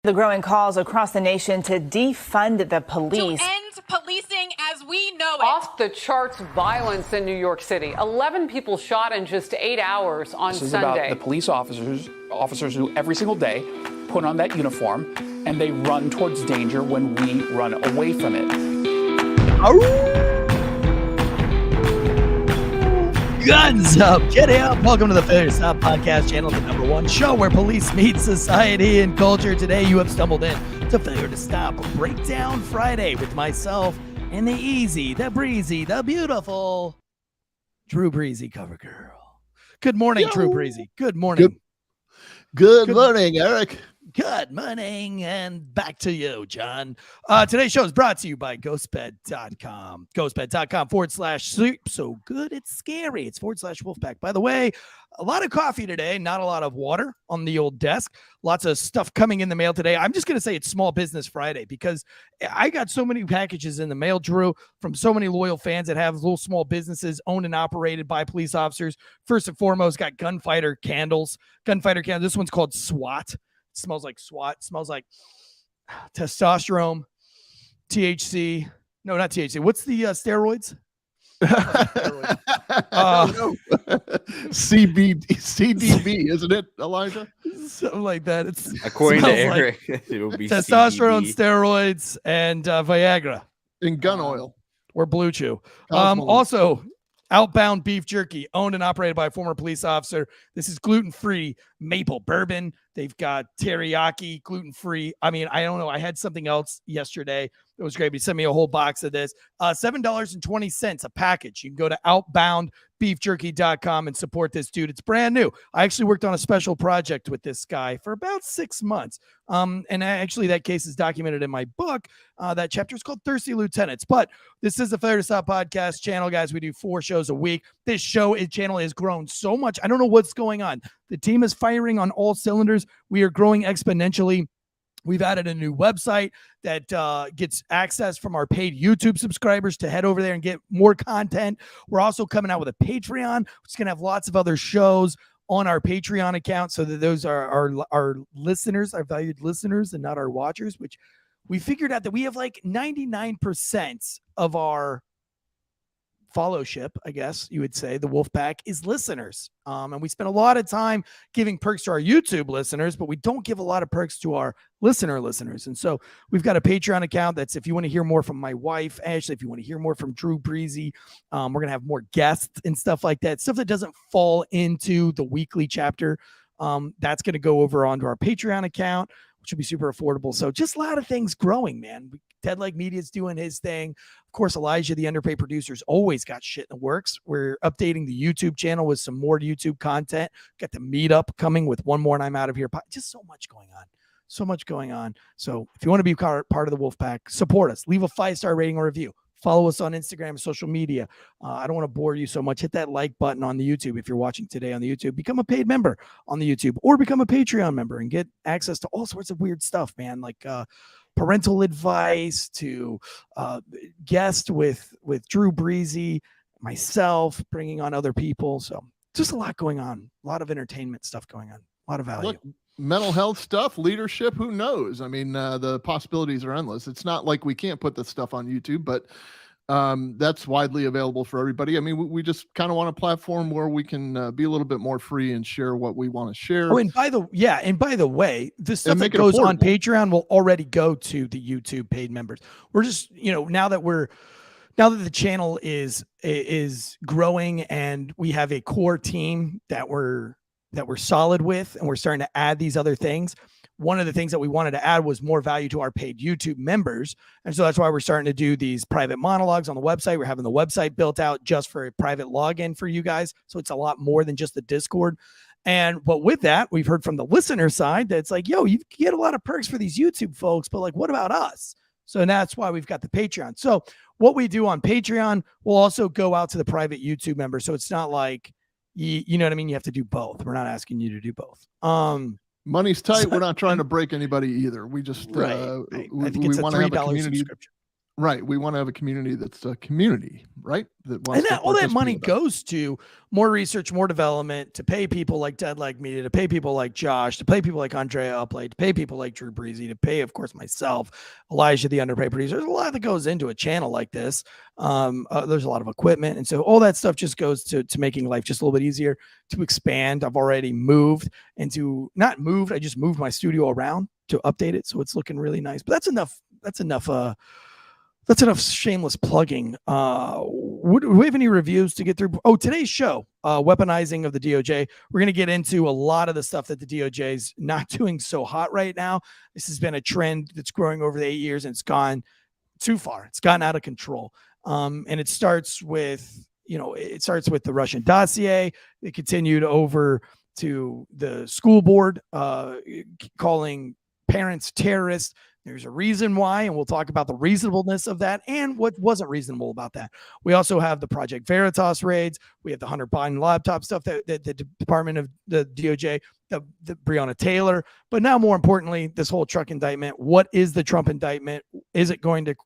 The growing calls across the nation to defund the police. To end policing as we know it. Off the charts violence in New York City. 11 people shot in just 8 hours on This is Sunday. about the police officers who every single day put on that uniform and they run towards danger when we run away from it. Guns up, get out. Welcome to the Failure to Stop podcast channel, the #1 show where police meet society and culture. Today you have stumbled in to Failure to Stop Breakdown Friday with myself and the easy, the breezy, the beautiful Drew Breasy cover girl. Good morning, Drew Breasy. Good morning. Good morning, Eric. Good morning, and back to you, John. Today's show is brought to you by ghostbed.com. Ghostbed.com/sleep so good it's scary. It's /Wolfpack. By the way, a lot of coffee today, not a lot of water on the old desk. Lots of stuff coming in the mail today. I'm just going to say it's Small Business Friday because I got so many packages in the mail, Drew, from so many loyal fans that have little small businesses owned and operated by police officers. First and foremost, got gunfighter candles. This one's called SWAT. It smells like SWAT. It smells like testosterone, THC. No, not THC. What's the steroids? CDB, isn't it, Elijah? Something like that. It's according to Eric, like it will be testosterone, CDB. steroids, and Viagra. And gun oil. Or Blue Chew. Also, Outbound Beef Jerky, owned and operated by a former police officer. This is gluten-free maple bourbon. They've got teriyaki, gluten-free. I mean, I don't know. I had something else yesterday. It was great. But he sent me a whole box of this. $7.20 a package. You can go to outboundbeefjerky.com and support this dude. It's brand new. I actually worked on a special project with this guy for about 6 months. And actually, that case is documented in my book. That chapter is called Thirsty Lieutenants. But this is the Failure to Stop podcast channel, guys. We do 4 shows a week. This channel has grown so much. I don't know what's going on. The team is firing on all cylinders. We are growing exponentially. We've added a new website that gets access from our paid YouTube subscribers to head over there and get more content. We're also coming out with a Patreon, which is going to have lots of other shows on our Patreon account so that those are our listeners, our valued listeners, and not our watchers, which we figured out that we have like 99% of our followship, I guess you would say, the Wolfpack is listeners. And we spend a lot of time giving perks to our YouTube listeners, but we don't give a lot of perks to our listeners. And so we've got a Patreon account that's if you want to hear more from my wife, Ashley, if you want to hear more from Drew Breasy, we're going to have more guests and stuff like that. Stuff that doesn't fall into the weekly chapter. That's going to go over onto our Patreon account, which will be super affordable. So just a lot of things growing, man. Ted Like Media's doing his thing. Of course, Elijah, the underpaid producer's always got shit in the works. We're updating the YouTube channel with some more YouTube content. Got the meetup coming with One More and I'm Out of Here. Just so much going on. So much going on. So if you want to be part of the Wolfpack, support us. Leave a 5-star rating or review. Follow us on Instagram, social media. I don't want to bore you so much. Hit that like button on the YouTube if you're watching today on the YouTube. Become a paid member on the YouTube or become a Patreon member and get access to all sorts of weird stuff, man. Like parental advice to guest with Drew Breasy, myself, bringing on other people. So just a lot going on. A lot of entertainment stuff going on. A lot of value. Look, mental health stuff, leadership, who knows? I mean, the possibilities are endless. It's not like we can't put this stuff on YouTube, but that's widely available for everybody. I mean, we just kind of want a platform where we can be a little bit more free and share what we want to share. Oh, and by the way, the stuff that goes on Patreon will already go to the YouTube paid members. We're just, now that the channel is growing and we have a core team that we're solid with, and we're starting to add these other things. One of the things that we wanted to add was more value to our paid YouTube members. And so that's why we're starting to do these private monologues on the website. We're having the website built out just for a private login for you guys. So it's a lot more than just the Discord. But with that, we've heard from the listener side that it's like, yo, you get a lot of perks for these YouTube folks, but like, what about us? So that's why we've got the Patreon. So what we do on Patreon will also go out to the private YouTube members. So it's not like, you know what I mean? You have to do both. We're not asking you to do both. Money's tight. We're not trying to break anybody either. We just I think it's a $3 subscription. Right. We want to have a community that's a community, right? That wants And to that, all that money participate with us. goes to more research, more development, to pay people like Dead Like Media, to pay people like Josh, to pay people like Andrea Uplay, to pay people like Drew Breasy, to pay, of course, myself, Elijah, the underpaid producer. There's a lot that goes into a channel like this. There's a lot of equipment. And so all that stuff just goes to making life just a little bit easier to expand. I've already moved not moved, I just moved my studio around to update it. So it's looking really nice. But that's enough shameless plugging. Do we have any reviews to get through? Oh, today's show, weaponizing of the DOJ. We're going to get into a lot of the stuff that the DOJ is not doing so hot right now. This has been a trend that's growing over the 8 years, and it's gone too far. It's gotten out of control. And it starts with, the Russian dossier. It continued over to the school board calling parents terrorists. There's a reason why, and we'll talk about the reasonableness of that and what wasn't reasonable about that. We also have the Project Veritas raids. We have the Hunter Biden laptop stuff that the Department of the DOJ, the Breonna Taylor. But now, more importantly, this whole truck indictment. What is the Trump indictment? Is it going to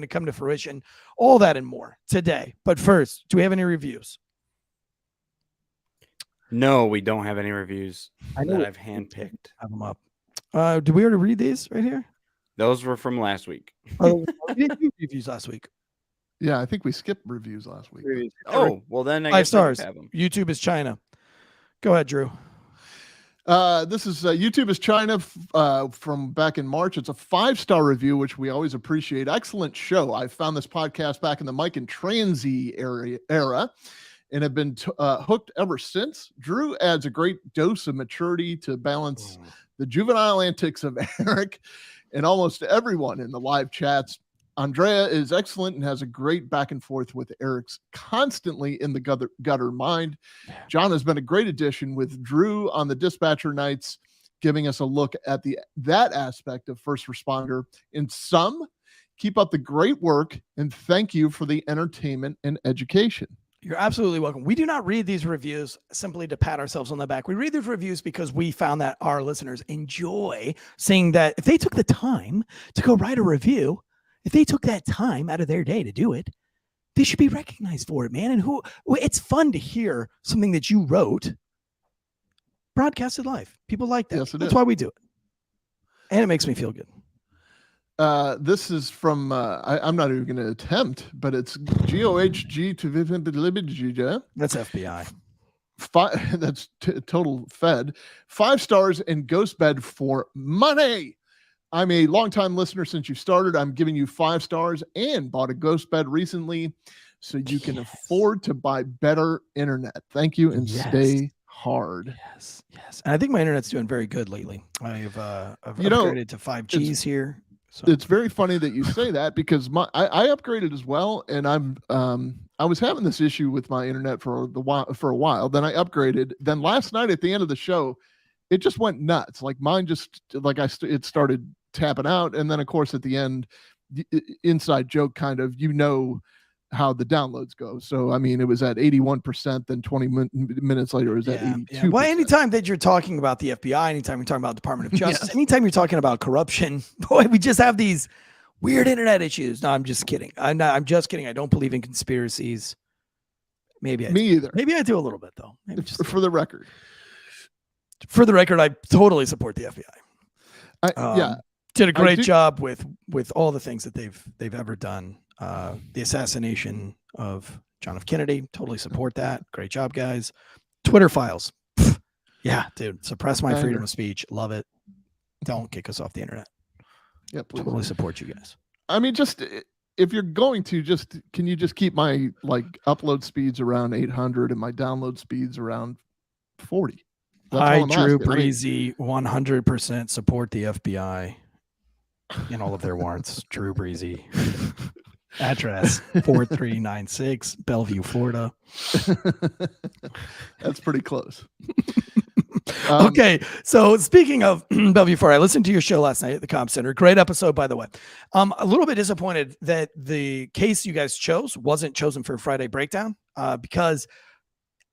come to fruition? All that and more today. But first, do we have any reviews? No, we don't have any reviews that I've handpicked. Have them up. Did we already read these right here? Those were from last week. We didn't do reviews last week. Yeah, I think we skipped reviews last week. Oh, well then I 5 guess stars. I have them. YouTube is China. Go ahead, Drew. This is YouTube is China from back in March. It's a 5-star review, which we always appreciate. Excellent show. I found this podcast back in the Mike and Tansey era and have been hooked ever since. Drew adds a great dose of maturity to balance the juvenile antics of Eric and almost everyone in the live chats. Andrea is excellent and has a great back and forth with Eric's constantly in the gutter mind. John has been a great addition with Drew on the dispatcher nights, giving us a look at that aspect of first responder. In sum, keep up the great work and thank you for the entertainment and education. You're absolutely welcome. We do not read these reviews simply to pat ourselves on the back. We read these reviews because we found that our listeners enjoy seeing that if they took the time to go write a review, if they took that time out of their day to do it, they should be recognized for it, man. And it's fun to hear something that you wrote broadcasted live. People like that. Yes, That's why we do it. And it makes me feel good. This is from I'm not even going to attempt, but it's GOHG to That's FBI. That's total Fed. 5 stars and ghost bed for money. I'm a longtime listener since you started. I'm giving you 5 stars and bought a ghost bed recently, so you can afford to buy better internet. Thank you and stay hard. Yes. And I think my internet's doing very good lately. I've upgraded to 5Gs here. So. It's very funny that you say that because I upgraded as well, and I was having this issue with my internet for a while. Then I upgraded. Then last night at the end of the show, it just went nuts. Like mine it started tapping out, and then of course at the end, inside joke kind of, how the downloads go. So I mean, it was at 81%. Then 20 minutes later, it was at 82%. Yeah. Well, anytime that you're talking about the FBI, anytime you're talking about Department of Justice, anytime you're talking about corruption, boy, we just have these weird internet issues. No, I'm just kidding. I'm just kidding. I don't believe in conspiracies. Maybe either. Maybe I do a little bit though. Maybe just for the record. For the record, I totally support the FBI. Did a great job with all the things that they've ever done. The assassination of John F. Kennedy, totally support that. Great job, guys. Twitter files. Yeah, dude. Suppress my freedom of speech. Love it. Don't kick us off the internet. Yeah, please. Totally support you guys. I mean, just if you're going to can you just keep my upload speeds around 800 and my download speeds around 40? I, Drew Breasy, 100% support the FBI in all of their warrants. Drew Breasy. Address 4396 Bellevue, Florida. That's pretty close. Okay, so speaking of Bellevue, Florida, I listened to your show last night at the Comm Center. Great episode, by the way. A little bit disappointed that the case you guys chose wasn't chosen for Friday Breakdown because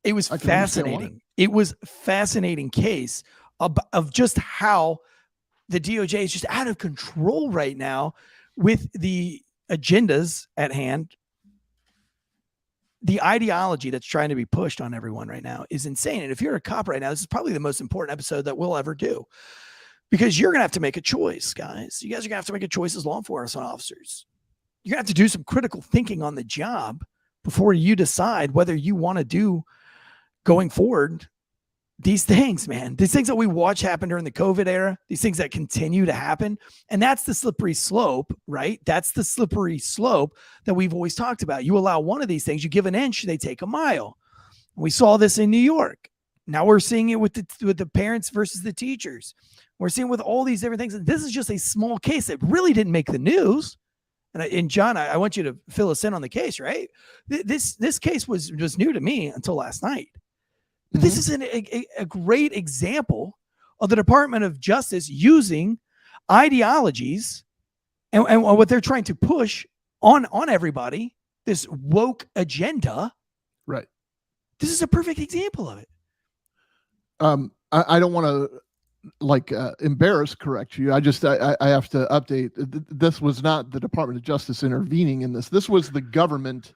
it was fascinating. It was a fascinating case of just how the DOJ is just out of control right now with the agendas at hand. The ideology that's trying to be pushed on everyone right now is insane. And if you're a cop right now, this is probably the most important episode that we'll ever do, because you're going to have to make a choice, guys. You guys are going to have to make a choice as law enforcement officers. You're going to have to do some critical thinking on the job before you decide whether you want to do going forward these things, man. These things that we watch happen during the COVID era, these things that continue to happen. And that's the slippery slope, right? That's the slippery slope that we've always talked about. You allow one of these things, you give an inch, they take a mile. We saw this in New York. Now we're seeing it with the parents versus the teachers. We're seeing it with all these different things. And this is just a small case that really didn't make the news. And John, I want you to fill us in on the case, right? This case was new to me until last night. But this is a great example of the Department of Justice using ideologies and what they're trying to push on everybody, this woke agenda. Right. This is a perfect example of it. I don't want to correct you. I have to update. This was not the Department of Justice intervening in this. This was the government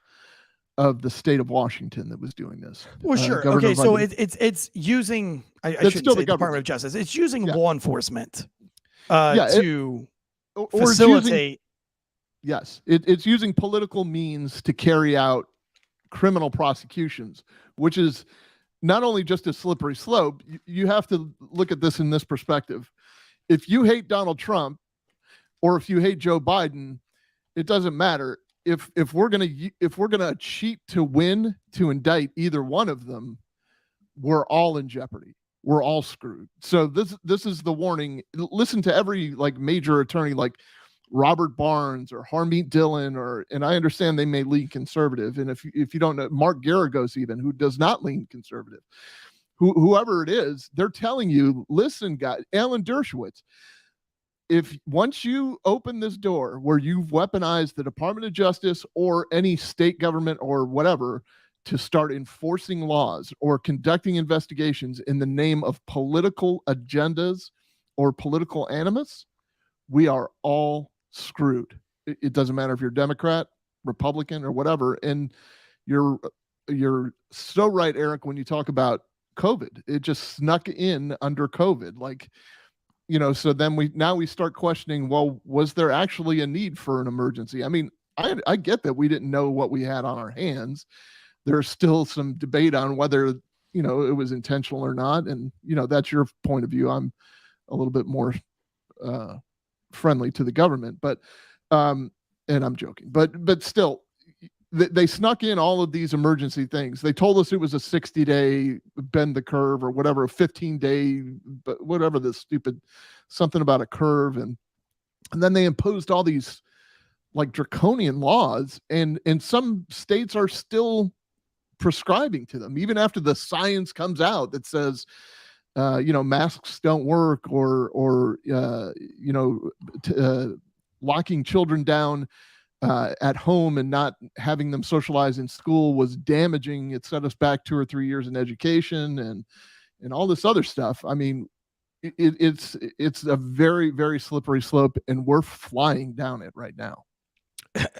of the state of Washington that was doing this. Well, sure. Okay, so it's using, I shouldn't say the Department of Justice. It's using law enforcement to facilitate. It's using political means to carry out criminal prosecutions, which is not only just a slippery slope. You have to look at this in this perspective. If you hate Donald Trump or if you hate Joe Biden, it doesn't matter. If we're gonna cheat to win to indict either one of them, we're all in jeopardy. We're all screwed. So this is the warning. Listen to every major attorney like Robert Barnes or Harmeet Dillon, and I understand they may lean conservative. And if you don't know, Mark Garagos, even, who does not lean conservative, whoever it is, they're telling you, listen, guys, Alan Dershowitz, if once you open this door where you've weaponized the Department of Justice or any state government or whatever to start enforcing laws or conducting investigations in the name of political agendas or political animus, we are all screwed. It doesn't matter if you're Democrat, Republican, or whatever. And you're so right, Eric, when you talk about COVID. It just snuck in under COVID. So then we start questioning, well, was there actually a need for an emergency? I mean, I get that we didn't know what we had on our hands. There's still some debate on whether, it was intentional or not. And, that's your point of view. I'm a little bit more friendly to the government, but, and I'm joking, but still, they snuck in all of these emergency things. They told us it was a 60-day bend the curve or whatever, a 15-day, but whatever, this stupid something about a curve. And then they imposed all these draconian laws, and some states are still prescribing to them, even after the science comes out that says, masks don't work or locking children down at home and not having them socialize in school was damaging. It set us back 2 or 3 years in education and all this other stuff. I mean, it's a very, very slippery slope, and we're flying down it right now.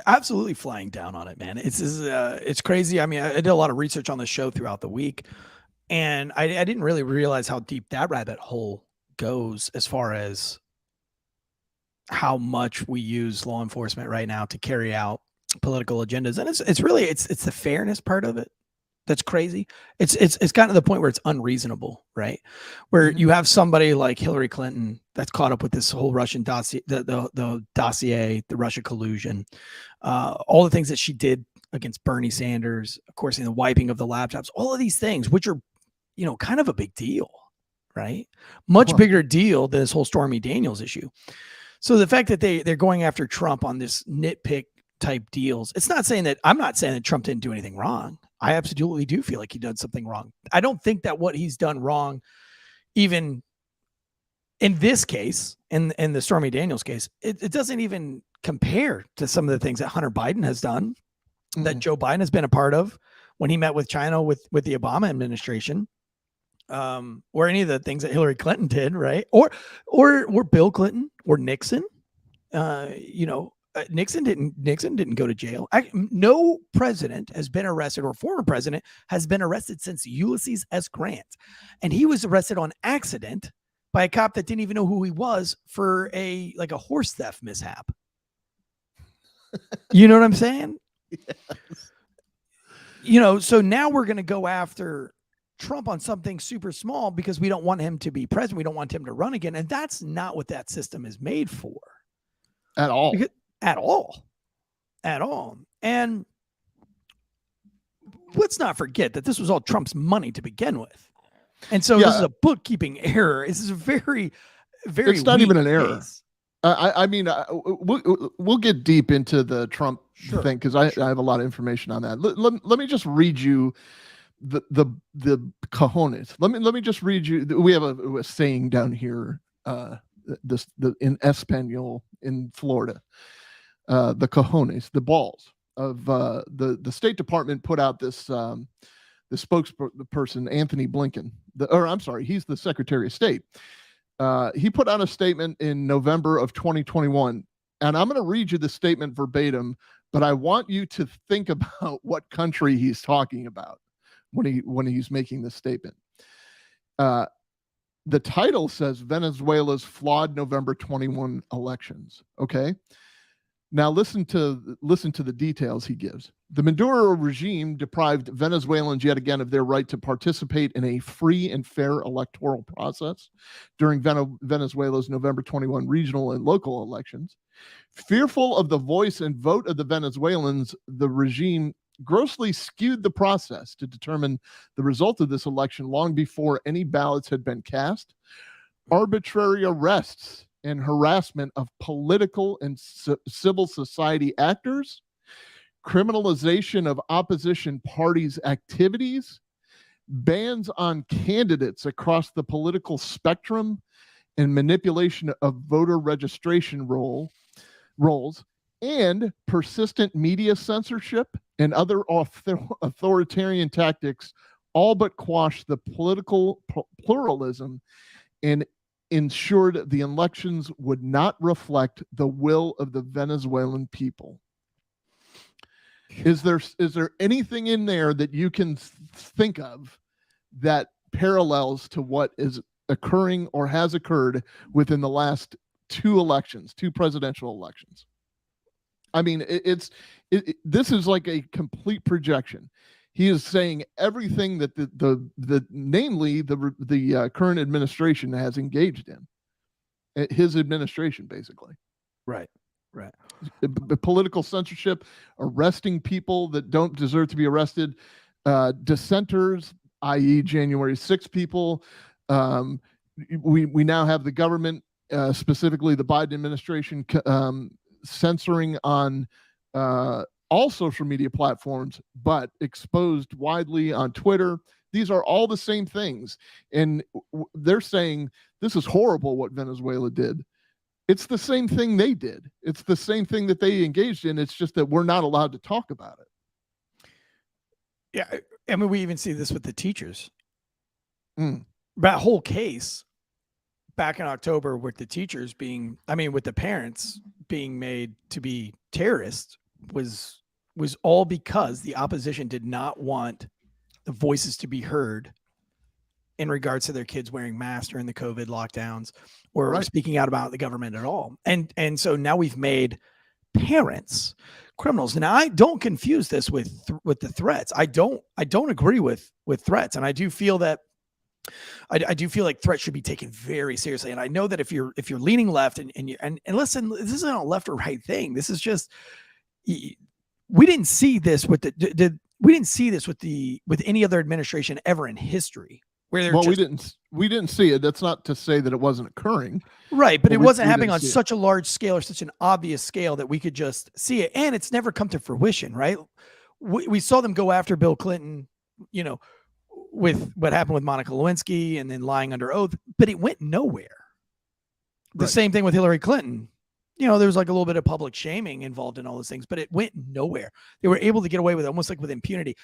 Absolutely flying down on it, man. It's crazy. I mean, I did a lot of research on the show throughout the week, and I didn't really realize how deep that rabbit hole goes as far as how much we use law enforcement right now to carry out political agendas. And it's really the fairness part of it that's crazy. It's gotten to the point where it's unreasonable, right? Where you have somebody like Hillary Clinton that's caught up with this whole Russian dossier, the dossier, the Russia collusion, all the things that she did against Bernie Sanders, of course, the wiping of the laptops, all of these things, which are, kind of a big deal, right? Much bigger deal than this whole Stormy Daniels issue. So the fact that they're going after Trump on this nitpick type deals, I'm not saying that Trump didn't do anything wrong. I absolutely do feel like he did something wrong. I don't think that what he's done wrong, even in this case, in the Stormy Daniels case, it doesn't even compare to some of the things that Hunter Biden has done, that Joe Biden has been a part of when he met with China with the Obama administration. or any of the things that Hillary Clinton did, right? Or Bill Clinton or Nixon. Nixon didn't go to jail. No president has been arrested, or former president has been arrested since Ulysses S. Grant, and he was arrested on accident by a cop that didn't even know who he was for a horse theft mishap. You know what I'm saying? Yes. So now we're going to go after Trump on something super small because we don't want him to be president. We don't want him to run again. And that's not what that system is made for. At all. At all. And let's not forget that this was all Trump's money to begin with. And so this is a bookkeeping error. This is a very, very It's not even an error. case. We'll get deep into the Trump thing because I have a lot of information on that. Let me just read you the cojones. Let me just read you. We have a saying down here, in Espanol in Florida. The cojones, the balls of the State Department put out this the spokesperson Anthony Blinken. He's the Secretary of State. He put out a statement in November of 2021, and I'm going to read you the statement verbatim, but I want you to think about what country he's talking about when he's making this statement. The title says Venezuela's flawed November 21 elections. Okay. Now listen to the details he gives. The Maduro regime deprived Venezuelans yet again of their right to participate in a free and fair electoral process during Venezuela's November 21 regional and local elections. Fearful of the voice and vote of the Venezuelans, the regime grossly skewed the process to determine the result of this election long before any ballots had been cast. Arbitrary arrests and harassment of political and civil society actors, criminalization of opposition parties' activities, bans on candidates across the political spectrum, and manipulation of voter registration rolls, and persistent media censorship and other authoritarian tactics all but quashed the political pluralism and ensured the elections would not reflect the will of the Venezuelan people. Is there anything in there that you can think of that parallels to what is occurring or has occurred within the last two presidential elections? I mean, this is like a complete projection. He is saying everything that namely the current administration has engaged in. His administration, basically. Right. Political censorship, arresting people that don't deserve to be arrested, dissenters, i.e., January 6 people. We now have the government, specifically the Biden administration, censoring on all social media platforms, but exposed widely on Twitter. These are all the same things. And they're saying this is horrible what Venezuela did. It's the same thing they did. It's the same thing that they engaged in. It's just that we're not allowed to talk about it. Yeah. I mean, we even see this with the teachers. That whole case back in October with the teachers with the parents being made to be terrorists was all because the opposition did not want the voices to be heard in regards to their kids wearing masks during the COVID lockdowns or speaking out about the government at all. And so now we've made parents criminals. Now I don't confuse this with the threats. I don't agree with threats. And I do feel that I do feel like threats should be taken very seriously. And I know that if you're leaning left and listen, this isn't a left or right thing. This is just, we didn't see this with with any other administration ever in history. We didn't see it. That's not to say that it wasn't occurring. Right. But it wasn't happening on such a large scale or such an obvious scale that we could just see it. And it's never come to fruition, right? We saw them go after Bill Clinton, with what happened with Monica Lewinsky and then lying under oath, but it went nowhere. The same thing with Hillary Clinton. There was like a little bit of public shaming involved in all those things, but it went nowhere. They were able to get away with it almost like with impunity.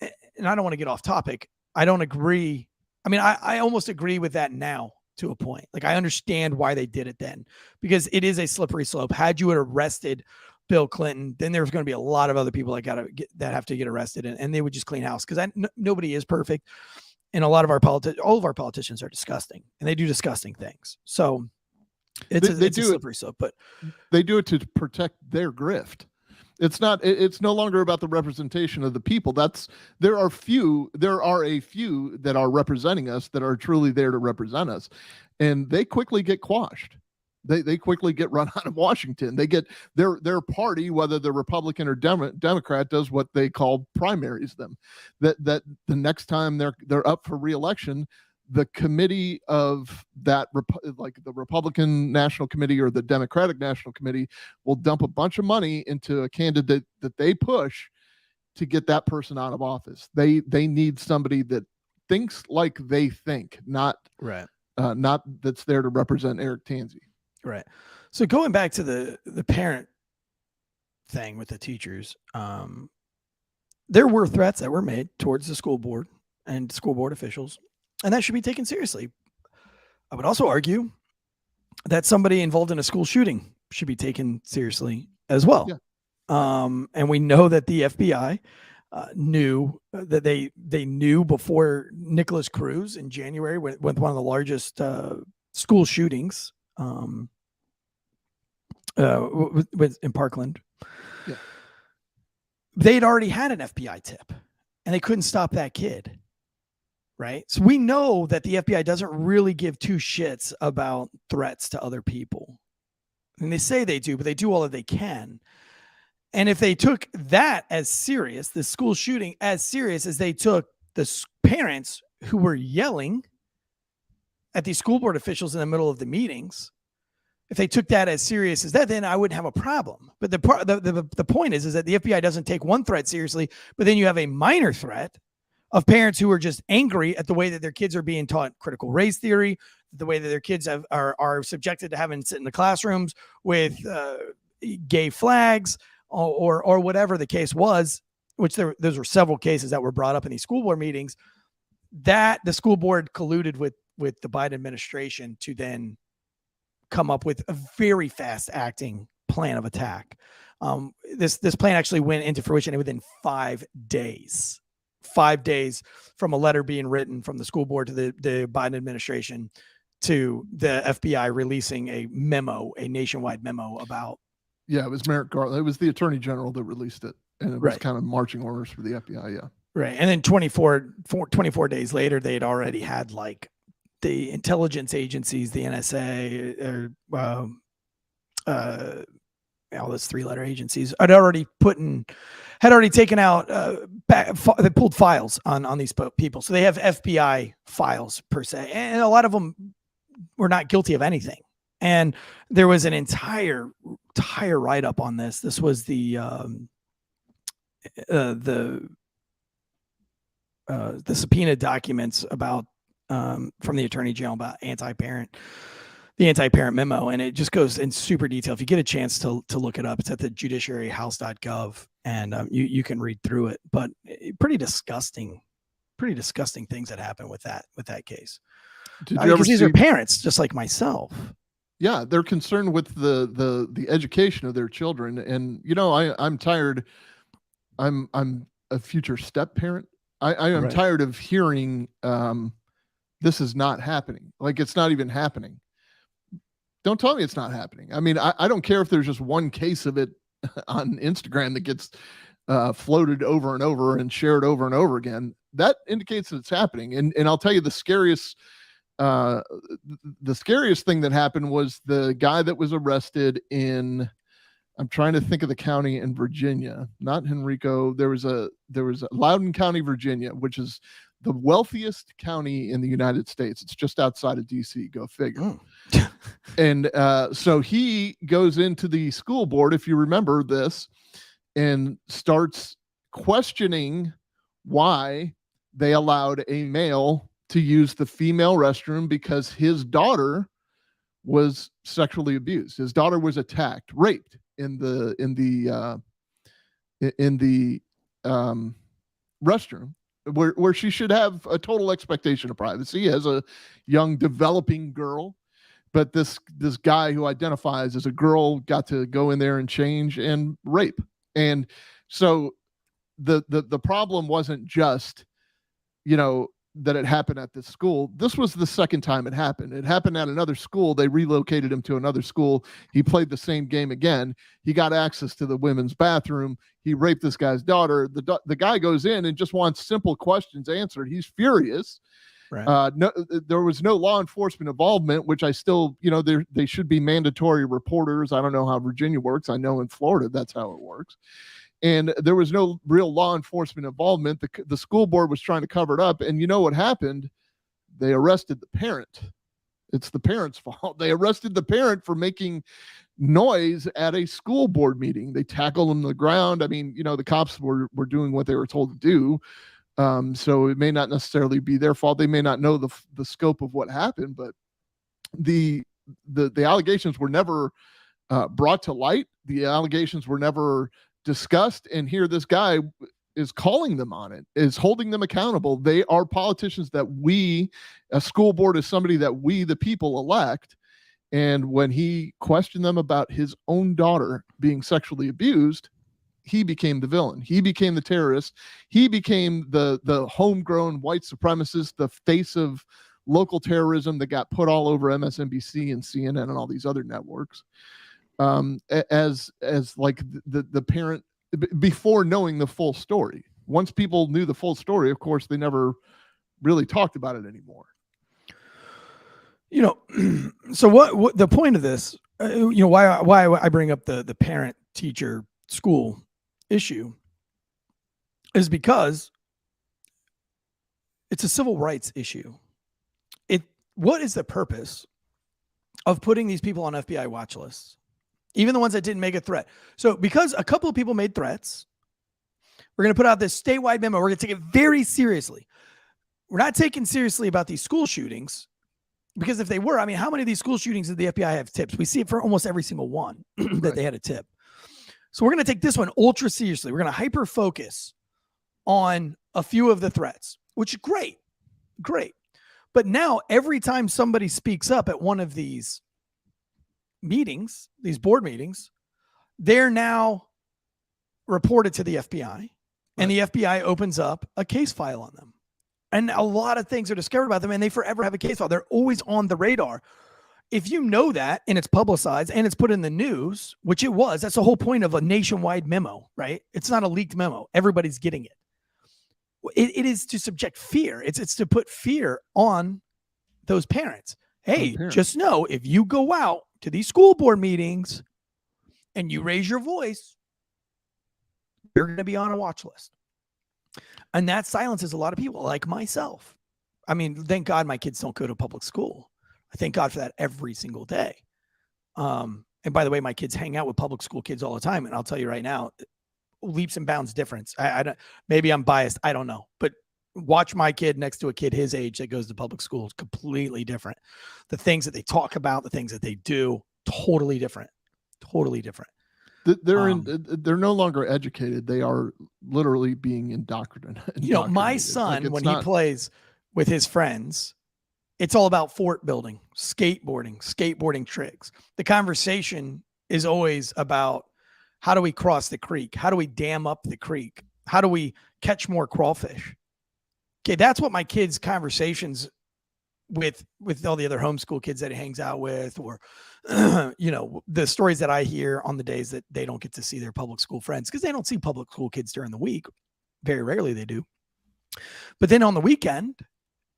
And I don't want to get off topic. I don't agree I mean, I almost agree with that now to a point. Like, I understand why they did it then, because it is a slippery slope. Had you arrested Bill Clinton, then there's going to be a lot of other people that have to get arrested, and they would just clean house, because nobody is perfect. And a lot of all of our politicians are disgusting, and they do disgusting things. So it's a slippery slope, but they do it to protect their grift. It's no longer about the representation of the people. There are a few that are representing us, that are truly there to represent us, and they quickly get quashed. They quickly get run out of Washington. They get their party, whether they're Republican or Democrat, does what they call primaries them. That the next time they're up for re-election, the committee of that, like the Republican National Committee or the Democratic National Committee, will dump a bunch of money into a candidate that they push to get that person out of office. They need somebody that thinks like they think, not that's there to represent Eric Tansey. Right. So going back to the parent thing with the teachers, there were threats that were made towards the school board and school board officials, and that should be taken seriously. I would also argue that somebody involved in a school shooting should be taken seriously as well. Yeah. And we know that the FBI knew that they knew before Nicholas Cruz in January, with one of the largest school shootings in Parkland. Yeah. They'd already had an FBI tip, and they couldn't stop that kid. Right. So we know that the FBI doesn't really give two shits about threats to other people. And they say they do, but they do all that they can. And if they took that as serious, the school shooting as serious as they took the parents who were yelling at these school board officials in the middle of the meetings, if they took that as serious as that, then I wouldn't have a problem. But the point is that the FBI doesn't take one threat seriously, but then you have a minor threat of parents who are just angry at the way that their kids are being taught critical race theory, the way that their kids are subjected to having to sit in the classrooms with gay flags or whatever the case was, which those were several cases that were brought up in these school board meetings, that the school board colluded with the Biden administration to then come up with a very fast acting plan of attack. This plan actually went into fruition within 5 days. 5 days from a letter being written from the school board to the Biden administration to the FBI releasing a nationwide memo about. Yeah, it was Merrick Garland. It was the Attorney General that released it, and it was kind of marching orders for the FBI. Yeah. Right. And then 24 days later, they had already had like the intelligence agencies, the NSA, all those 3-letter agencies had already taken out, they pulled files on these people. So they have FBI files per se, and a lot of them were not guilty of anything. And there was an entire write-up on this. This was the subpoena documents about from the Attorney General about the anti-parent memo, and it just goes in super detail. If you get a chance to look it up, it's at the judiciaryhouse.gov, and you can read through it. But pretty disgusting things that happened with that case. Because these are parents just like myself. Yeah, they're concerned with the education of their children, and I'm tired. I'm a future step parent. I am tired of hearing this is not happening. Like, it's not even happening. Don't tell me it's not happening. I mean, I don't care if there's just one case of it on Instagram that gets floated over and over and shared over and over again. That indicates that it's happening. And I'll tell you, the scariest thing that happened was the guy that was arrested in, I'm trying to think of the county in Virginia, not Henrico. There was Loudoun County, Virginia, which is the wealthiest county in the United States. It's just outside of DC. Go figure. And so he goes into the school board, if you remember this, and starts questioning why they allowed a male to use the female restroom, because his daughter was sexually abused. His daughter was attacked, raped in the restroom. where she should have a total expectation of privacy as a young developing girl. But this guy who identifies as a girl got to go in there and change and rape. And so the problem wasn't just, that it happened at this school. This was the second time it happened. It happened at another school. They relocated him to another school. He played the same game again. He got access to the women's bathroom. He raped this guy's daughter. The guy goes in and just wants simple questions answered. He's furious. Right. There was no law enforcement involvement, which I still, they should be mandatory reporters. I don't know how Virginia works. I know in Florida, that's how it works. And there was no real law enforcement involvement. The school board was trying to cover it up. And you know what happened? They arrested the parent. It's the parent's fault. They arrested the parent for making noise at a school board meeting. They tackled him to the ground. I mean, the cops were doing what they were told to do. So it may not necessarily be their fault. They may not know the scope of what happened, but the allegations were never brought to light. The allegations were never discussed, and here this guy is calling them on it, is holding them accountable. They are politicians that a school board is somebody that we, the people, elect. And when he questioned them about his own daughter being sexually abused, he became the villain. He became the terrorist. He became the homegrown white supremacist, the face of local terrorism that got put all over MSNBC and CNN and all these other networks. As like the parent before knowing the full story. Once people knew the full story, of course, they never really talked about it anymore. So what the point of this, why I bring up the parent teacher school issue is because it's a civil rights issue. What is the purpose of putting these people on FBI watch lists? Even the ones that didn't make a threat. So because a couple of people made threats, we're going to put out this statewide memo. We're going to take it very seriously. We're not taking seriously about these school shootings because if they were, how many of these school shootings did the FBI have tips? We see it for almost every single one that they had a tip. So we're going to take this one ultra seriously. We're going to hyper focus on a few of the threats, which is great. But now every time somebody speaks up at one of these meetings, these board meetings, they're now reported to the FBI, and the FBI opens up a case file on them. And a lot of things are discovered about them, and they forever have a case file. They're always on the radar. If you know that, and it's publicized, and it's put in the news, which it was, that's the whole point of a nationwide memo, right? It's not a leaked memo. Everybody's getting it. It is to subject fear. It's to put fear on those parents. Hey, just know if you go out to these school board meetings and you raise your voice, you're going to be on a watch list. And that silences a lot of people like myself. Thank God my kids don't go to public school. I thank God for that every single day. And by the way, my kids hang out with public school kids all the time. And I'll tell you right now, leaps and bounds difference. I don't, maybe I'm biased. I don't know, but watch my kid next to a kid his age that goes to public school is completely different. The things that they talk about, the things that they do, totally different. They're no longer educated. They are literally being indoctrinated. My son, when he plays with his friends, it's all about fort building, skateboarding tricks. The conversation is always about how do we cross the creek? How do we dam up the creek? How do we catch more crawfish? Okay, that's what my kids' conversations with all the other homeschool kids that he hangs out with, or the stories that I hear on the days that they don't get to see their public school friends, because they don't see public school kids during the week. Very rarely they do. But then on the weekend,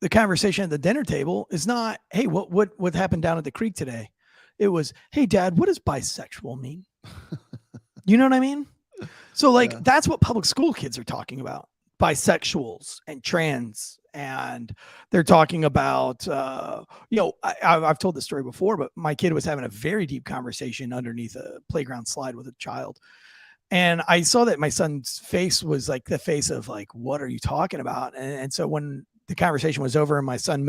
the conversation at the dinner table is not, hey, what happened down at the creek today? It was, hey, Dad, what does bisexual mean? You know what I mean? So that's what public school kids are talking about. Bisexuals and trans, and they're talking about I've told this story before, but my kid was having a very deep conversation underneath a playground slide with a child, and I saw that my son's face was like the face of like, what are you talking about? And so when the conversation was over and my son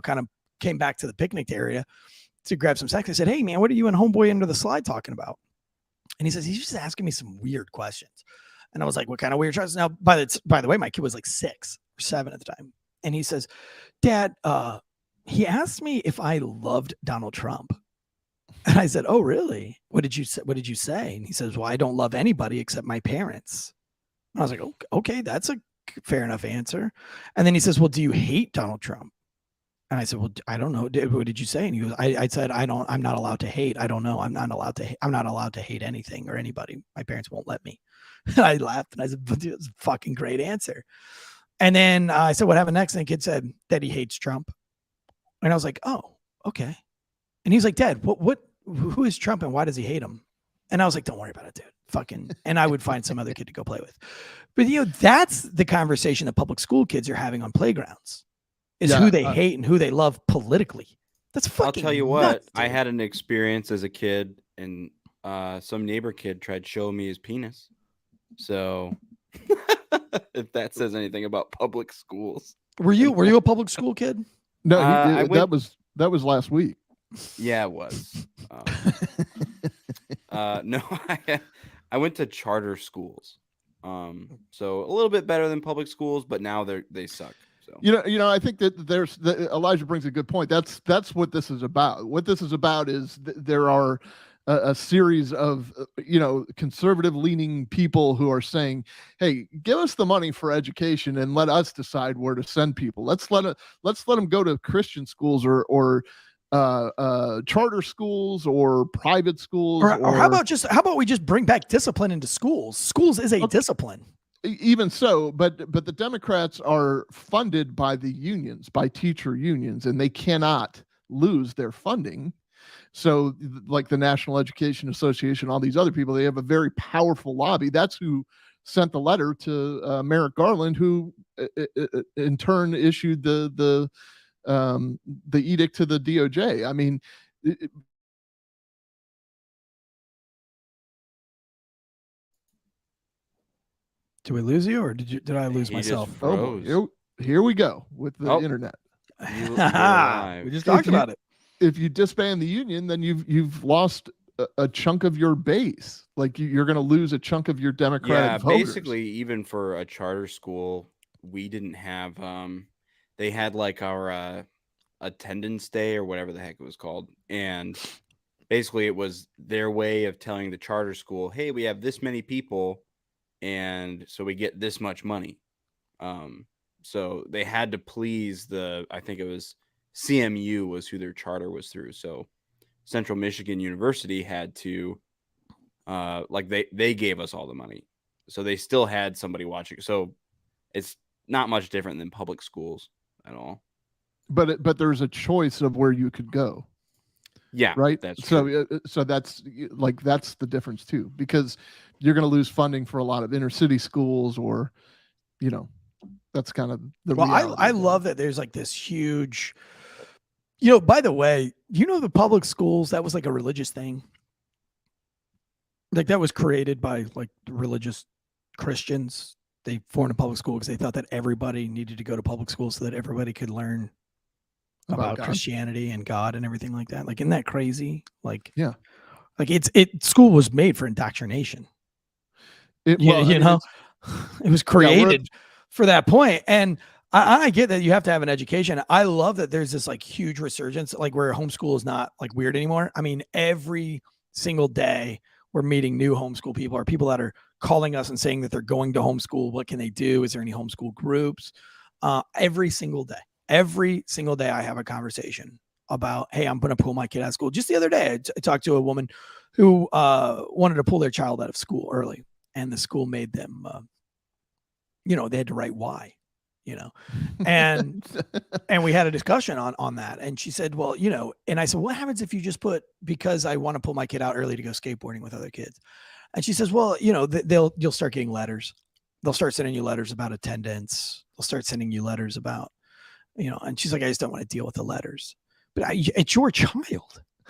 kind of came back to the picnic area to grab some snacks, I said, hey man, what are you and homeboy under the slide talking about? And he says, he's just asking me some weird questions. And I was like, what kind of weird questions? Now, by the way, my kid was like 6, or 7 at the time. And he says, Dad, he asked me if I loved Donald Trump. And I said, oh, really? What did you say? What did you say? And he says, well, I don't love anybody except my parents. And I was like, okay, that's a fair enough answer. And then he says, well, do you hate Donald Trump? And I said, well, I don't know. What did you say? And he goes, I said, I'm not allowed to hate. I don't know. I'm not allowed to hate anything or anybody. My parents won't let me. And I laughed and I said, but it's a fucking great answer. And then I said, what happened next? And the kid said that he hates Trump. And I was like, oh, okay. And he's like, Dad, who is Trump and why does he hate him? And I was like, don't worry about it, dude. Fucking, and I would find some other kid to go play with. But that's the conversation that public school kids are having on playgrounds, is who they hate and who they love politically. That's fucking I'll tell you nuts, what, I dude. had an experience as a kid, and some neighbor kid tried to show me his penis. So if that says anything about public schools. Were you a public school kid? No, that was last week. Yeah, it was. No, I went to charter schools. So a little bit better than public schools, but now they suck. So I think that Elijah brings a good point. That's what this is about. What this is about is there are a series of conservative leaning people who are saying, hey, give us the money for education and let us decide where to send people. Let's let them go to Christian schools or charter schools or private schools, or how about we just bring back discipline into schools? Schools is a discipline. Even so, but the Democrats are funded by the unions, by teacher unions, and they cannot lose their funding. So like the National Education Association, all these other people, they have a very powerful lobby. That's who sent the letter to Merrick Garland, who in turn issued the edict to the DOJ. I mean, did we lose you, or did I lose myself? Oh, here we go with the internet. We just talked about it. If you disband the union, then you've lost a chunk of your base. Like you're going to lose a chunk of your Democratic voters. Basically, even for a charter school, we didn't have. They had like our attendance day or whatever the heck it was called, and basically it was their way of telling the charter school, hey, we have this many people, and so we get this much money. So they had to please I think it was CMU was who their charter was through. So Central Michigan University had to they gave us all the money, so they still had somebody watching. So it's not much different than public schools at all. But there's a choice of where you could go. Yeah, right. That's true. So that's the difference too, because you're going to lose funding for a lot of inner city schools, or that's kind of the reality. I love that there's like this huge. By the way, the public schools, that was like a religious thing. Like that was created by like religious Christians. They formed a public school because they thought that everybody needed to go to public school so that everybody could learn about Christianity and God and everything like that. Like, isn't that crazy? Like, yeah, like school was made for indoctrination. It was created for that point. And I get that you have to have an education. I love that there's this like huge resurgence, like where homeschool is not like weird anymore. I mean, every single day we're meeting new homeschool people, or people that are calling us and saying that they're going to homeschool. What can they do? Is there any homeschool groups? Every single day I have a conversation about, hey, I'm going to pull my kid out of school. Just the other day, I talked to a woman who wanted to pull their child out of school early, and the school made them, they had to write why. And we had a discussion on that. And she said, well, and I said, what happens if you just put, because I want to pull my kid out early to go skateboarding with other kids? And she says, well, you'll start getting letters. They'll start sending you letters about attendance. They'll start sending you letters about, and she's like, I just don't want to deal with the letters. But it's your child. You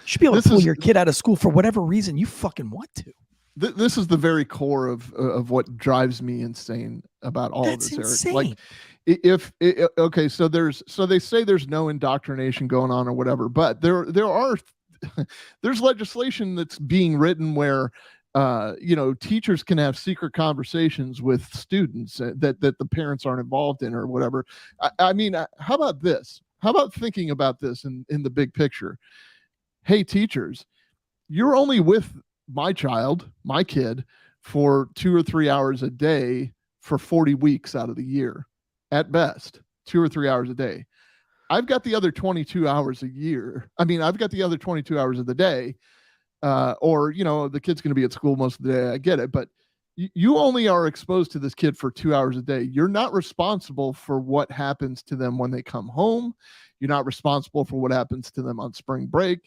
should be able to pull your kid out of school for whatever reason you fucking want to. This is the very core of what drives me insane about all of this, Eric. Insane. Like, so they say there's no indoctrination going on or whatever, but there are there's legislation that's being written where teachers can have secret conversations with students that the parents aren't involved in or whatever. I mean, how about this? How about thinking about this in the big picture? Hey, teachers, you're only with my kid, for 2 or 3 hours a day for 40 weeks out of the year, at best, 2 or 3 hours a day. I've got the other 22 hours a year. I mean, I've got the other 22 hours of the day. Or, the kid's going to be at school most of the day. I get it. But you only are exposed to this kid for 2 hours a day. You're not responsible for what happens to them when they come home. You're not responsible for what happens to them on spring break.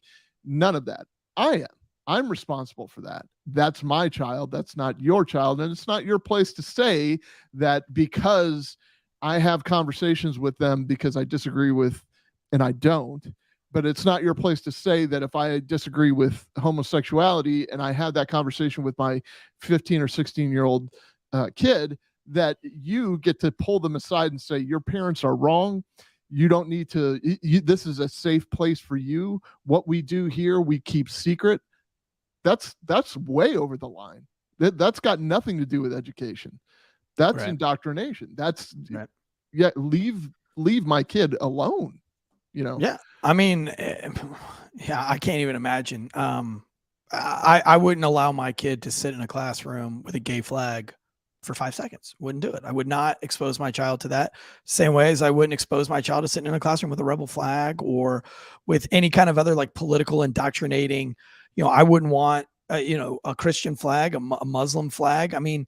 None of that. I am. I'm responsible for that. That's my child. That's not your child. And it's not your place to say that because I have conversations with them because I disagree with, and I don't. But it's not your place to say that if I disagree with homosexuality and I have that conversation with my 15 or 16-year-old kid, that you get to pull them aside and say, your parents are wrong. You don't need to, this is a safe place for you. What we do here, we keep secret. That's way over the line. That's got nothing to do with education. That's right. Indoctrination. That's right. Yeah. Leave my kid alone. Yeah. I mean, yeah, I can't even imagine. I wouldn't allow my kid to sit in a classroom with a gay flag for 5 seconds. Wouldn't do it. I would not expose my child to that. Same way as I wouldn't expose my child to sitting in a classroom with a rebel flag or with any kind of other like political indoctrinating. I wouldn't want, a Christian flag, a Muslim flag. I mean,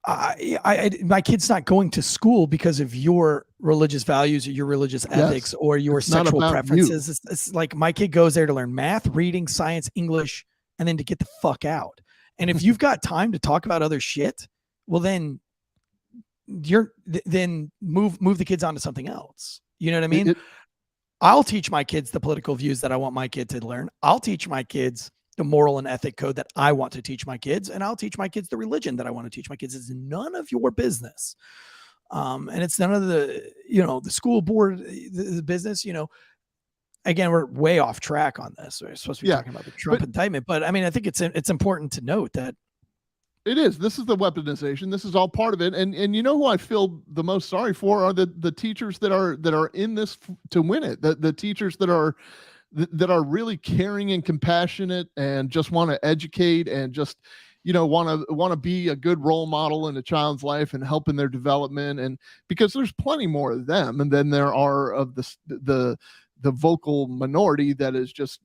my kid's not going to school because of your religious values or your religious ethics or your sexual preferences. It's like my kid goes there to learn math, reading, science, English, and then to get the fuck out. And if you've got time to talk about other shit, well, then move the kids onto something else. You know what I mean? I'll teach my kids the political views that I want my kid to learn. I'll teach my kids the moral and ethic code that I want to teach my kids, and I'll teach my kids the religion that I want to teach my kids. It's none of your business. And it's none of the, the school board, the business, again, we're way off track on this. We're supposed to be talking about the Trump indictment, but I mean, I think it's important to note that it is. This is the weaponization. This is all part of it. And who I feel the most sorry for are the teachers that are in this to win it. The teachers that are really caring and compassionate and just want to educate and just, want to be a good role model in a child's life and help in their development. And because there's plenty more of them, and then there are of the vocal minority that is just,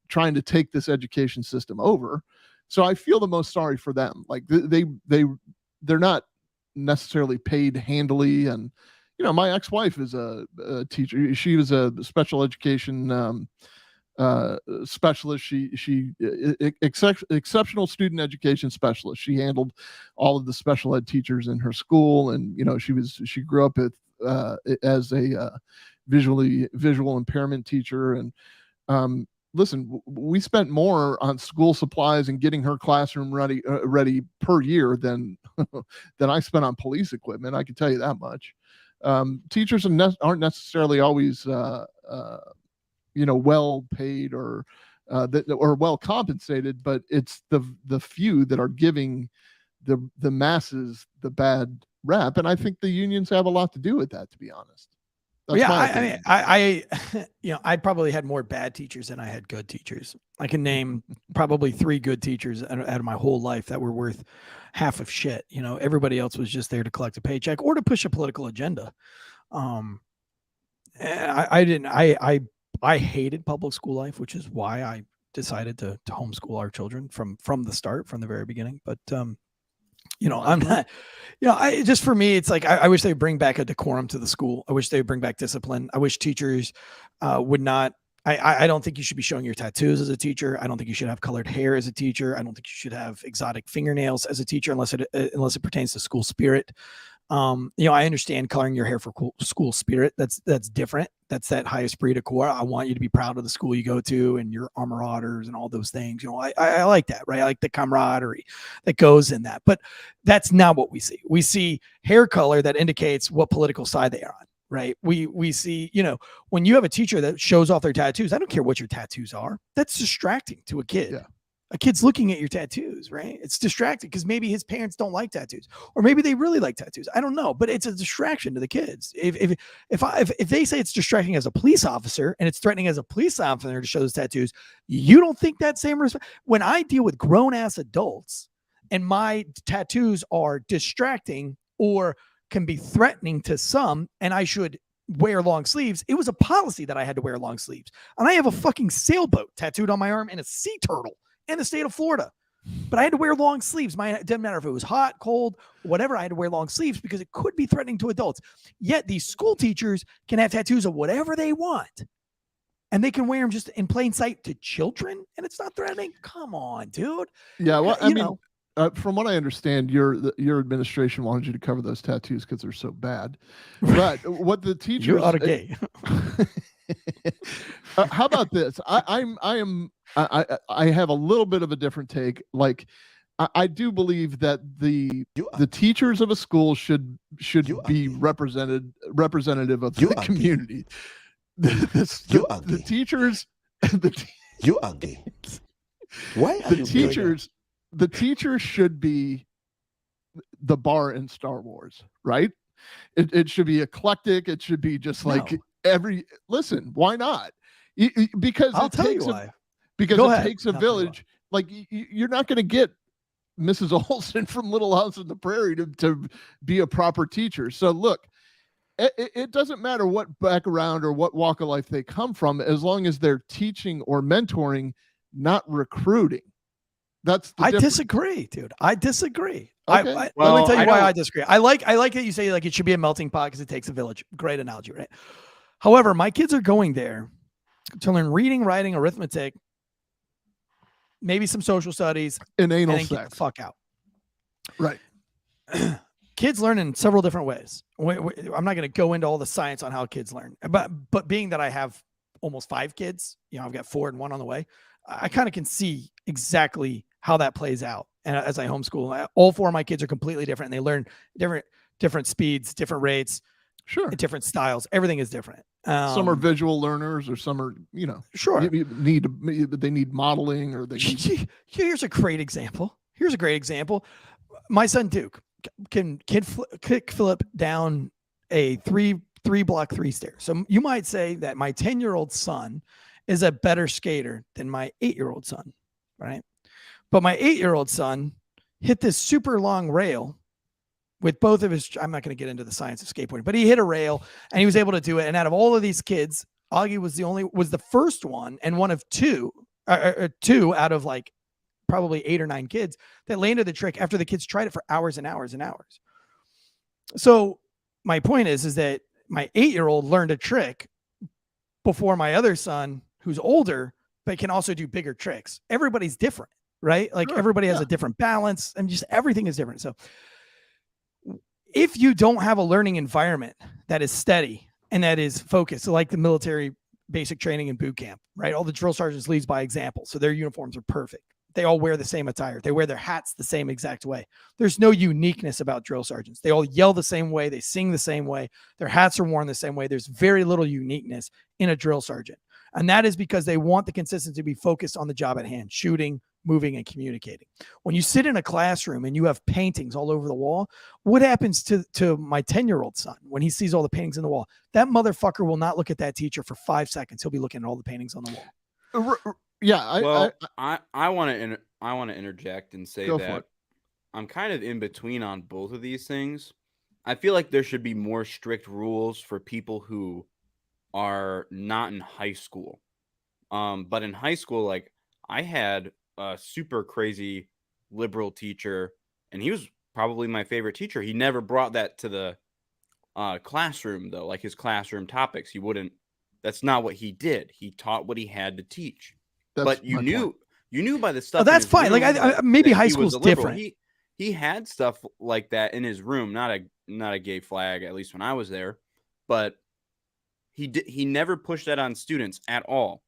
trying to take this education system over. So I feel the most sorry for them. Like they're not necessarily paid handily. And, my ex-wife is a teacher. She was a special education specialist. She exceptional student education specialist. She handled all of the special ed teachers in her school. And, she grew up as a visual impairment teacher. And, listen, we spent more on school supplies and getting her classroom ready per year than I spent on police equipment. I can tell you that much. Teachers aren't necessarily always, well paid or well compensated, but it's the few that are giving the masses the bad rap, and I think the unions have a lot to do with that, to be honest. I probably had more bad teachers than I had good teachers. I can name probably 3 good teachers out of my whole life that were worth half of shit. Everybody else was just there to collect a paycheck or to push a political agenda. I hated public school life, which is why I decided to homeschool our children from the start, from the very beginning. But I'm not, just for me, it's like, I wish they would bring back a decorum to the school. I wish they would bring back discipline. I wish teachers would not, I don't think you should be showing your tattoos as a teacher. I don't think you should have colored hair as a teacher. I don't think you should have exotic fingernails as a teacher, unless it pertains to school spirit. I understand coloring your hair for school spirit. That's different. That's that high esprit de corps. I want you to be proud of the school you go to and your alma maters and all those things. I like that, right? I like the camaraderie that goes in that, but that's not what we see. We see hair color that indicates what political side they are on, right? We see, when you have a teacher that shows off their tattoos, I don't care what your tattoos are. That's distracting to a kid. Yeah. A kid's looking at your tattoos, right? It's distracting because maybe his parents don't like tattoos, or maybe they really like tattoos. I don't know, but it's a distraction to the kids. If they say it's distracting as a police officer and it's threatening as a police officer to show those tattoos, you don't think that same respect? When I deal with grown ass adults and my tattoos are distracting or can be threatening to some, and I should wear long sleeves, it was a policy that I had to wear long sleeves, and I have a fucking sailboat tattooed on my arm and a sea turtle in the state of Florida. But I had to wear long sleeves. It didn't matter if it was hot, cold, whatever. I had to wear long sleeves because it could be threatening to adults. Yet these school teachers can have tattoos of whatever they want, and they can wear them just in plain sight to children, and it's not threatening. Come on, dude. Yeah, well, I mean, from what I understand, your administration wanted you to cover those tattoos because they're so bad. But what the teachers you're out of gay. How about this? I have a little bit of a different take. Like, I do believe that the teachers of a school should be representative of the community. The teachers. You ugly. Why are you teachers? The teachers should be the bar in Star Wars, right? It should be eclectic. It should be just like listen, why not? Because I'll tell you why. Because it takes a village. Like, you're not going to get Mrs. Olsen from Little House on the Prairie to be a proper teacher. So look, it doesn't matter what background or what walk of life they come from, as long as they're teaching or mentoring, not recruiting. That's the difference. Disagree, dude. I disagree. Okay. Let me tell you why I disagree. I like that you say like it should be a melting pot because it takes a village. Great analogy, right? However, my kids are going there to learn reading, writing, arithmetic, maybe some social studies, and anal sex. Get the fuck out. Right. Kids learn in several different ways. I'm not going to go into all the science on how kids learn, but being that I have almost 5 kids, I've got 4 and 1 on the way. I kind of can see exactly how that plays out. And as I homeschool, all 4 of my kids are completely different. And they learn different speeds, different rates, different styles. Everything is different. Some are visual learners, or some are, sure. They need modeling, or they need... Here's a great example. My son Duke can kick flip down a three block 3 stairs. So you might say that my 10-year-old son is a better skater than my 8-year-old son, right? But my 8-year-old son hit this super long rail with both of his, I'm not going to get into the science of skateboarding, but he hit a rail and he was able to do it. And out of all of these kids, Augie was the first one and one of 2 out of like probably 8 or 9 kids that landed the trick after the kids tried it for hours and hours and hours. So my point is that my 8-year-old learned a trick before my other son, who's older, but can also do bigger tricks. Everybody's different, right? Like everybody has a different balance, and just everything is different. So if you don't have a learning environment that is steady and that is focused, so like the military basic training and boot camp, right? All the drill sergeants leads by example. So their uniforms are perfect. They all wear the same attire. They wear their hats the same exact way. There's no uniqueness about drill sergeants. They all yell the same way. They sing the same way. Their hats are worn the same way. There's very little uniqueness in a drill sergeant. And that is because they want the consistency to be focused on the job at hand, shooting, moving, and communicating. When you sit in a classroom and you have paintings all over the wall, what happens to my 10-year-old son when he sees all the paintings on the wall? That motherfucker will not look at that teacher for 5 seconds. He'll be looking at all the paintings on the wall. Yeah. I want to interject and say that I'm kind of in between on both of these things. I feel like there should be more strict rules for people who are not in high school. But in high school, like, I had a super crazy liberal teacher, and he was probably my favorite teacher. He never brought that to the classroom, though, like his classroom topics. He wouldn't. That's not what he did. He taught what he had to teach. But you knew by the stuff. Oh, that's fine. Like maybe high school's different. He had stuff like that in his room. Not a gay flag, at least when I was there. But he never pushed that on students at all.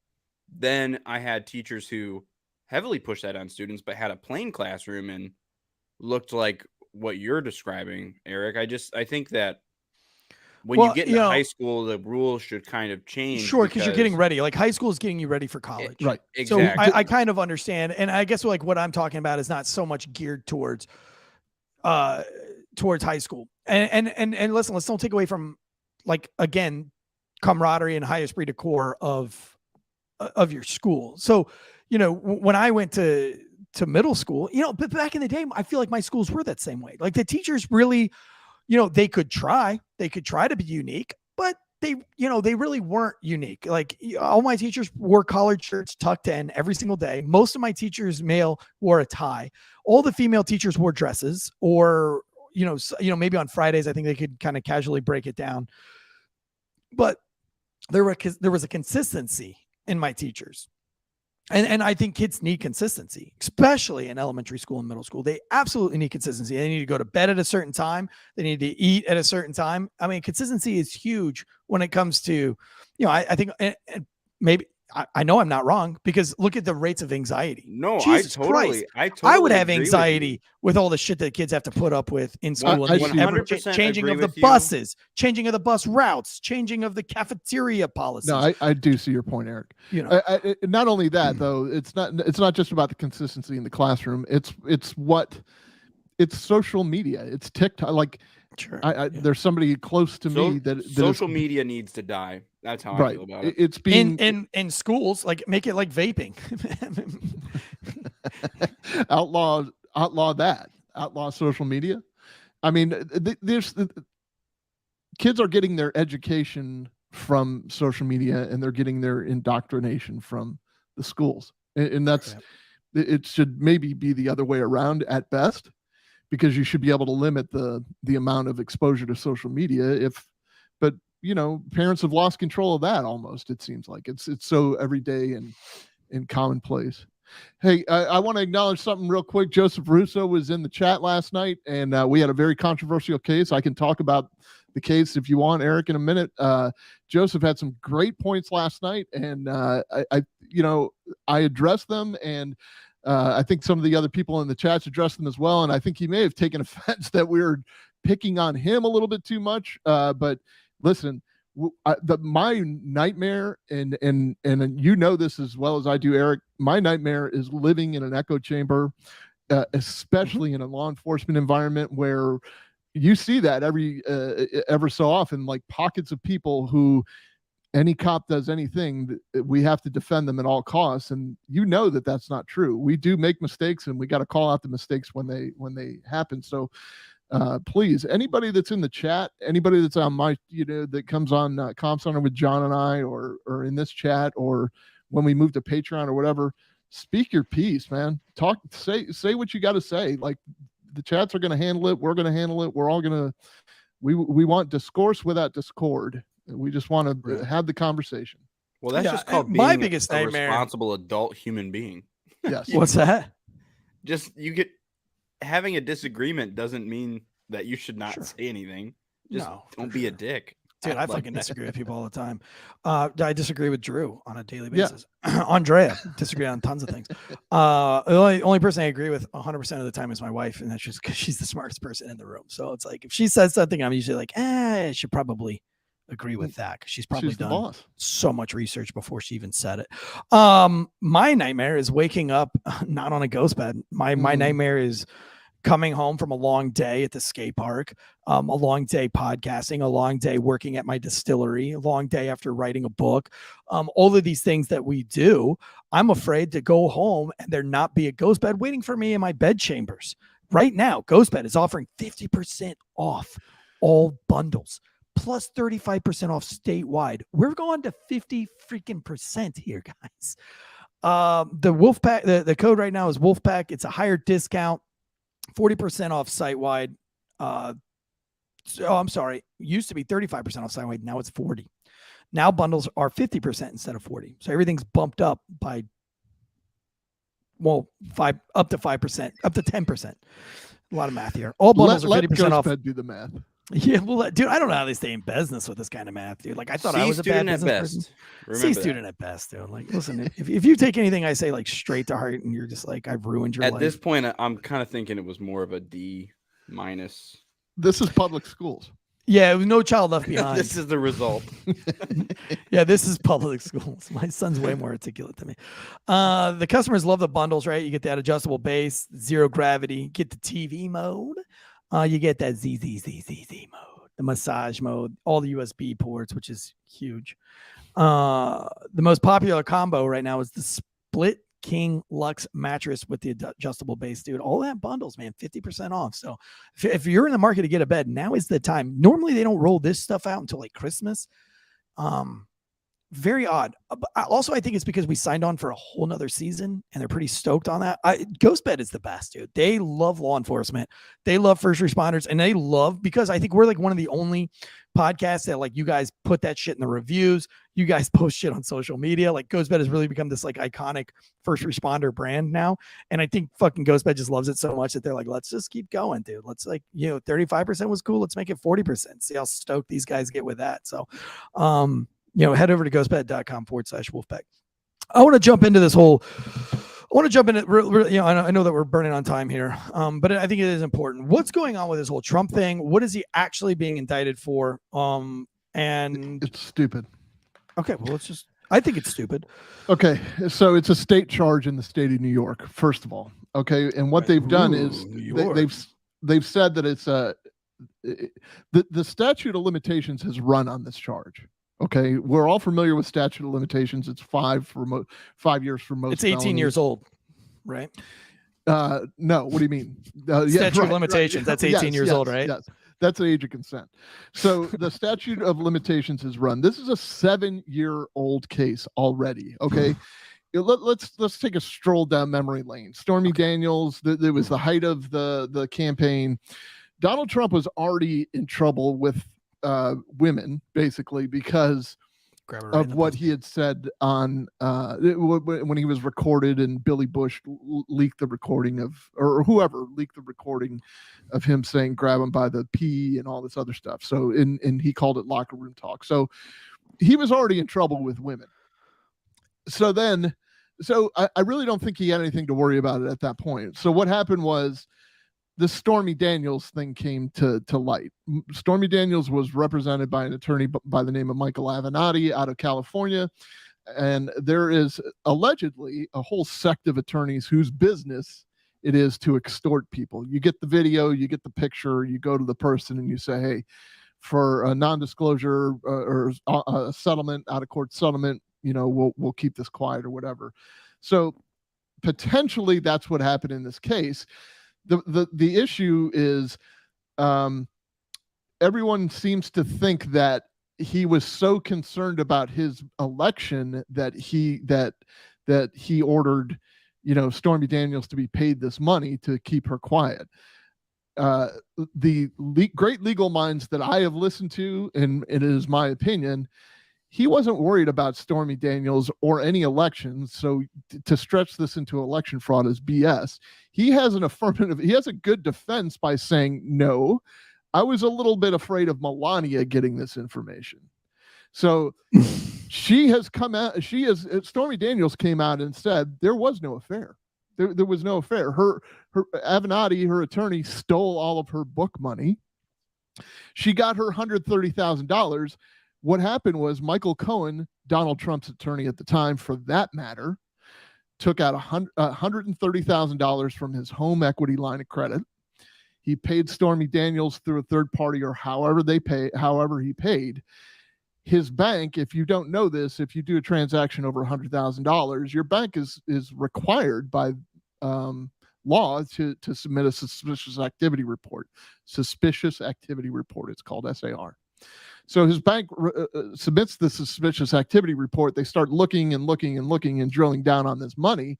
Then I had teachers who heavily pushed that on students, but had a plain classroom and looked like what you're describing, Eric. I think that when you get into high school, the rules should kind of change. Sure, because you're getting ready. Like high school is getting you ready for college. Right. Exactly. So I kind of understand. And I guess like what I'm talking about is not so much geared towards high school. And listen, let's don't take away from, like, again, camaraderie and high esprit de corps of your school. So, when I went to middle school, but back in the day, I feel like my schools were that same way. Like the teachers really, they could try to be unique, but they really weren't unique. Like all my teachers wore collared shirts tucked in every single day. Most of my teachers, male, wore a tie. All the female teachers wore dresses, or, maybe on Fridays, I think they could kind of casually break it down. But there was a consistency in my teachers. And I think kids need consistency, especially in elementary school and middle school. They absolutely need consistency. They need to go to bed at a certain time. They need to eat at a certain time. I mean, consistency is huge when it comes to, I think, and maybe I know I'm not wrong, because look at the rates of anxiety. No, Jesus I totally would have agree anxiety with all the shit that kids have to put up with in school. I and changing of the buses, changing of the bus routes, changing of the cafeteria policies. No, I do see your point, Eric. Not only that, though, it's not just about the consistency in the classroom. It's social media. It's TikTok. Like, sure. There's somebody close to me that social media needs to die. That's how I feel about it. It's being in schools, like make it like vaping. outlaw social media. I mean, kids are getting their education from social media, and they're getting their indoctrination from the schools, and that's it should maybe be the other way around at best, because you should be able to limit the amount of exposure to social media. But parents have lost control of that almost. It seems like it's so everyday and commonplace. Hey, I want to acknowledge something real quick. Joseph Russo was in the chat last night, and we had a very controversial case. I can talk about the case if you want, Eric, in a minute. Joseph had some great points last night, and I addressed them, and I think some of the other people in the chats addressed them as well. And I think he may have taken offense that we were picking on him a little bit too much. But listen, my nightmare, and this as well as I do, Eric, my nightmare is living in an echo chamber, especially in a law enforcement environment where you see that ever so often, like pockets of people who, any cop does anything, we have to defend them at all costs. And that that's not true. We do make mistakes, and we got to call out the mistakes when they happen. So please, anybody that's in the chat, anybody that's on my, that comes on Comp Center with John and I, or in this chat, or when we move to Patreon or whatever, speak your piece, man. Talk, say what you got to say. Like, the chats are going to handle it. We're going to handle it. We're all going to, we want discourse without discord. We just want to have the conversation. Well, that's just called my being biggest a nightmare. Responsible adult human being. Yes. What's that? Just having a disagreement doesn't mean that you should not say anything. Just don't be a dick. Dude, I fucking disagree with people all the time. I disagree with Drew on a daily basis. Yeah. Andrea, disagree on tons of things. The only person I agree with 100% of the time is my wife, and that's just because she's the smartest person in the room. So it's like, if she says something, I'm usually like, I should probably agree with that, because she's probably done so much research before she even said it. My nightmare is waking up not on a ghost bed. My nightmare is coming home from a long day at the skate park, a long day podcasting, a long day working at my distillery, a long day after writing a book, all of these things that we do. I'm afraid to go home and there not be a ghost bed waiting for me in my bed chambers. Right now, GhostBed is offering 50% off all bundles, plus 35% off statewide. We're going to 50 freaking percent here, guys. The Wolfpack, the code right now is Wolfpack. It's a higher discount, 40% off site-wide. I'm sorry. Used to be 35% off site-wide. Now it's 40. Now bundles are 50% instead of 40. So everything's bumped up by, up to 5%, up to 10%. A lot of math here. All bundles are 50% off. Let do the math. Yeah, well, dude, I don't know how they stay in business with this kind of math, dude. Like, I thought I was a bad business person. C student at best, dude. Like, listen, if you take anything I say like straight to heart, and you're just like, I've ruined your life. At this point, I'm kind of thinking it was more of a D-. This is public schools. Yeah, it was No Child Left Behind. This is the result. Yeah, this is public schools. My son's way more articulate than me. The customers love the bundles, right? You get that adjustable base, zero gravity, get the TV mode. You get that ZZZZZ mode, the massage mode, all the USB ports, which is huge. The most popular combo right now is the Split King Luxe mattress with the adjustable base, dude. All that bundles, man, 50% off. So if you're in the market to get a bed, now is the time. Normally they don't roll this stuff out until like Christmas. Very odd. Also, I think it's because we signed on for a whole nother season and they're pretty stoked on that. Ghostbed is the best, dude. They love law enforcement. They love first responders, and they love, because I think we're like one of the only podcasts that like you guys put that shit in the reviews. You guys post shit on social media. Like Ghostbed has really become this like iconic first responder brand now. And I think fucking Ghostbed just loves it so much that they're like, let's just keep going, dude. Let's 35% was cool. Let's make it 40%. See how stoked these guys get with that. So, head over to ghostbed.com/Wolfpack. I want to jump into this whole, I know that we're burning on time here, but I think it is important. What's going on with this whole Trump thing? What is he actually being indicted for? And it's stupid. Okay, well, I think it's stupid. Okay, so it's a state charge in the state of New York, first of all. Okay, and what they've done is they've said that it's the statute of limitations has run on this charge. Okay, we're all familiar with statute of limitations. It's 5 years for most. It's 18 felonies. years old, right? No, what do you mean? Statute of limitations. That's 18 years old, right? Yes, that's the age of consent. So the statute of limitations is run. This is a 7-year-old case already. Okay. Let's take a stroll down memory lane. Stormy Daniels. There was the height of the campaign. Donald Trump was already in trouble with women, basically, because of what he had said on when he was recorded, and Billy Bush leaked the recording or whoever leaked the recording of him saying grab him by the pee and all this other stuff. So and he called it locker room talk. So he was already in trouble with women. So I really don't think he had anything to worry about it at that point. So what happened was the Stormy Daniels thing came to light. Stormy Daniels was represented by an attorney by the name of Michael Avenatti out of California. And there is allegedly a whole sect of attorneys whose business it is to extort people. You get the video, you get the picture, you go to the person and you say, hey, for a non-disclosure or a settlement, out of court settlement, we'll keep this quiet or whatever. So potentially that's what happened in this case. The issue is everyone seems to think that he was so concerned about his election that he ordered Stormy Daniels to be paid this money to keep her quiet. The great legal minds that I have listened to, and it is my opinion, he wasn't worried about Stormy Daniels or any elections. So to stretch this into election fraud is BS. He has a good defense by saying, no, I was a little bit afraid of Melania getting this information. So Stormy Daniels came out and said there was no affair. There was no affair. Her Avenatti, her attorney, stole all of her book money. She got her $130,000. What happened was Michael Cohen, Donald Trump's attorney at the time, for that matter, took out $130,000 from his home equity line of credit. He paid Stormy Daniels through a third party or however he paid. His bank, if you don't know this, if you do a transaction over $100,000, your bank is required by law to submit a suspicious activity report. Suspicious activity report. It's called SAR. So his bank submits the suspicious activity report. They start looking and drilling down on this money.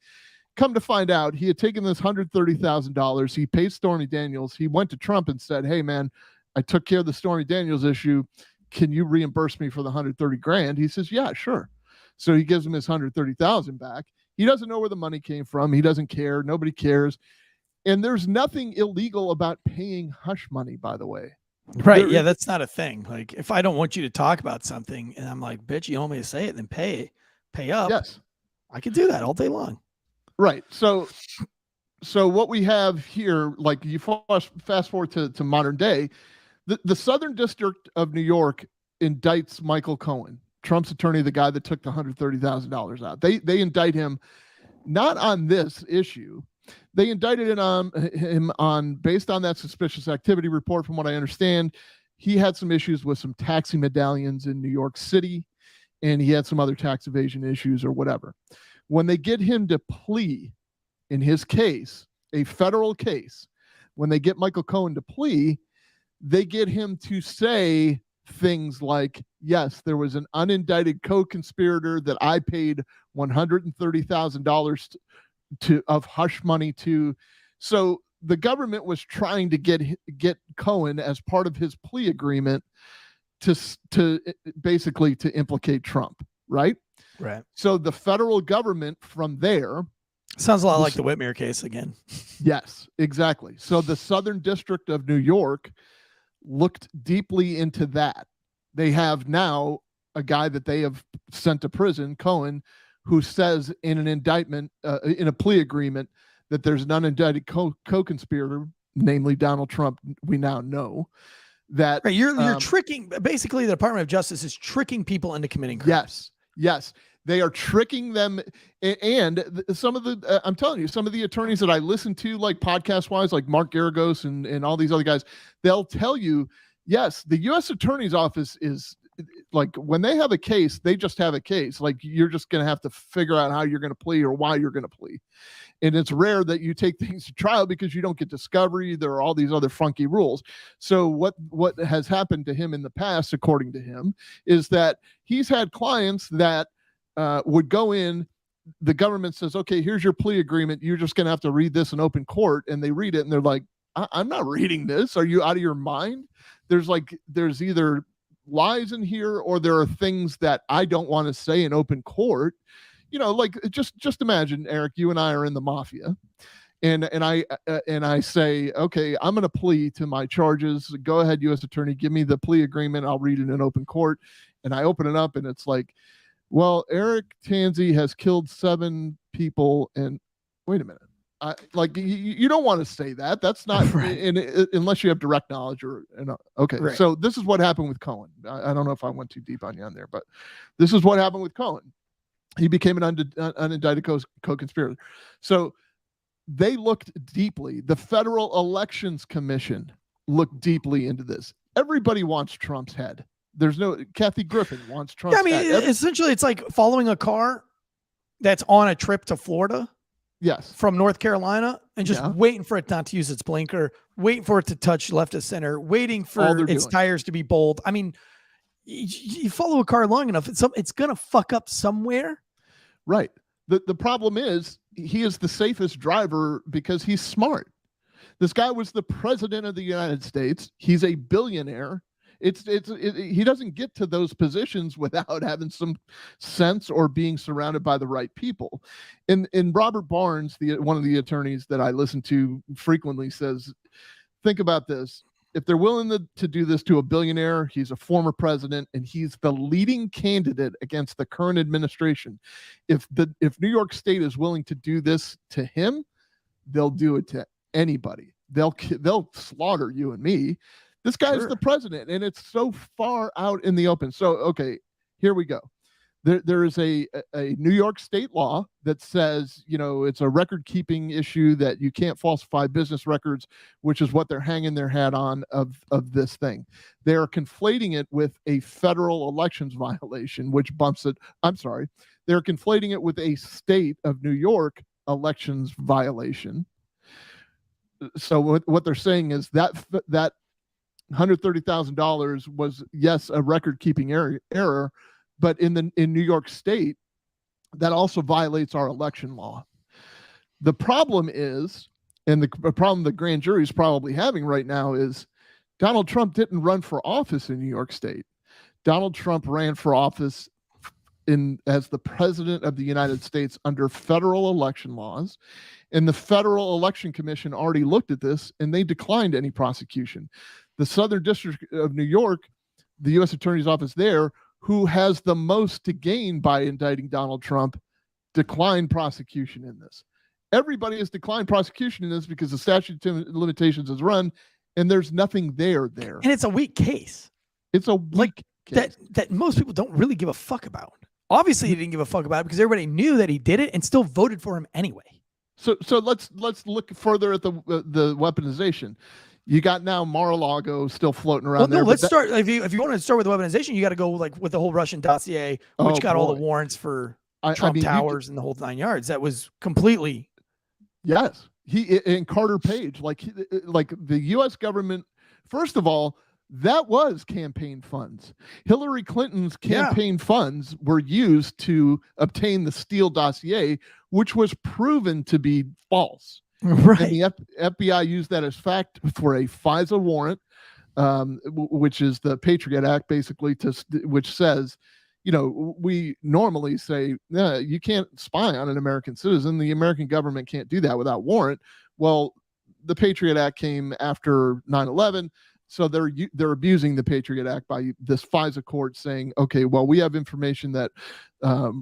Come to find out, he had taken this $130,000. He paid Stormy Daniels. He went to Trump and said, hey, man, I took care of the Stormy Daniels issue. Can you reimburse me for the $130,000? He says, yeah, sure. So he gives him his $130,000 back. He doesn't know where the money came from. He doesn't care. Nobody cares. And there's nothing illegal about paying hush money, by the way. Right. Yeah, that's not a thing. Like, if I don't want you to talk about something and I'm like, bitch, you want me to say it, then pay up. Yes. I could do that all day long. Right. So what we have here, like you fast forward to modern day, The Southern District of New York indicts Michael Cohen, Trump's attorney, the guy that took the $130,000 out. They indict him not on this issue. They indicted him on based on that suspicious activity report. From what I understand, he had some issues with some taxi medallions in New York City, and he had some other tax evasion issues or whatever. When they get him to plea in his case, a federal case, when they get Michael Cohen to plea, they get him to say things like, yes, there was an unindicted co-conspirator that I paid $130,000 of hush money to. So the government was trying to get Cohen as part of his plea agreement to basically to implicate Trump, right? Right. So the federal government from there sounds a lot like the Whitmer case again. Yes, exactly. So the Southern District of New York looked deeply into that. They have now a guy that they have sent to prison, Cohen, who says in an indictment, in a plea agreement, that there's an unindicted co-conspirator, namely Donald Trump. We now know that you're tricking. Basically, the Department of Justice is tricking people into committing crimes. Yes, they are tricking them. And some of the, I'm telling you, some of the attorneys that I listen to, like podcast wise, like Mark Garagos and all these other guys, they'll tell you, yes, the U.S. Attorney's Office is like, when they have a case, they just have a case. Like, you're just going to have to figure out how you're going to plea or why you're going to plea. And it's rare that you take things to trial because you don't get discovery. There are all these other funky rules. So what has happened to him in the past, according to him, is that he's had clients that would go in. The government says, okay, here's your plea agreement. You're just going to have to read this in open court. And they read it and they're like, I'm not reading this. Are you out of your mind? There's either lies in here or there are things that I don't want to say in open court. You know, like just imagine, Eric, you and I are in the mafia, and I say, okay, I'm going to plea to my charges. Go ahead, U.S. Attorney, give me the plea agreement. I'll read it in open court. And I open it up and it's like, well, Eric Tansey has killed 7 people. And wait a minute. You don't want to say that. That's not right. Unless you have direct knowledge or okay. Right. So this is what happened with Cohen. I don't know if I went too deep on you on there, but this is what happened with Cohen. He became an unindicted co-conspirator. So they looked deeply. The Federal Elections Commission looked deeply into this. Everybody wants Trump's head. There's no Kathy Griffin wants Trump's head. Essentially, it's like following a car that's on a trip to Florida. Yes. From North Carolina and just waiting for it not to use its blinker, waiting for it to touch left of center, waiting for its tires to be bold. I mean, you follow a car long enough, it's going to fuck up somewhere. Right. The problem is he is the safest driver because he's smart. This guy was the president of the United States. He's a billionaire. He doesn't get to those positions without having some sense or being surrounded by the right people. And Robert Barnes, one of the attorneys that I listen to frequently, says, think about this. If they're willing to do this to a billionaire, he's a former president and he's the leading candidate against the current administration. If New York State is willing to do this to him, they'll do it to anybody. They'll slaughter you and me. This guy's the president, and it's so far out in the open. So, okay, here we go. There is a New York state law that says, it's a record-keeping issue that you can't falsify business records, which is what they're hanging their hat on of this thing. They are conflating it with a federal elections violation, which bumps it. I'm sorry. They're conflating it with a state of New York elections violation. So what they're saying is that $130,000 was, yes, a record-keeping error, but in New York State, that also violates our election law. The problem is, and the problem the grand jury is probably having right now is, Donald Trump didn't run for office in New York State. Donald Trump ran for office as the president of the United States under federal election laws. And the Federal Election Commission already looked at this and they declined any prosecution. The Southern District of New York, the U.S. Attorney's Office there, who has the most to gain by indicting Donald Trump, declined prosecution in this. Everybody has declined prosecution in this because the statute of limitations is run and there's nothing there. And it's a weak case. It's a weak case. that most people don't really give a fuck about. Obviously, he didn't give a fuck about it because everybody knew that he did it and still voted for him anyway. So let's look further at the weaponization. You got now Mar-a-Lago still floating around there. Let's start. If you want to start with weaponization, you got to go like with the whole Russian dossier, which got all the warrants for Trump Towers and the whole 9 yards. That was completely. Yes, he and Carter Page, like the U.S. government. First of all, that was campaign funds. Hillary Clinton's campaign funds were used to obtain the Steele dossier, which was proven to be false. Right. And the FBI used that as fact for a FISA warrant, which is the Patriot Act, basically, which says, we normally say, you can't spy on an American citizen. The American government can't do that without warrant. Well, the Patriot Act came after 9/11. So they're abusing the Patriot Act by this FISA court saying, okay, well, we have information that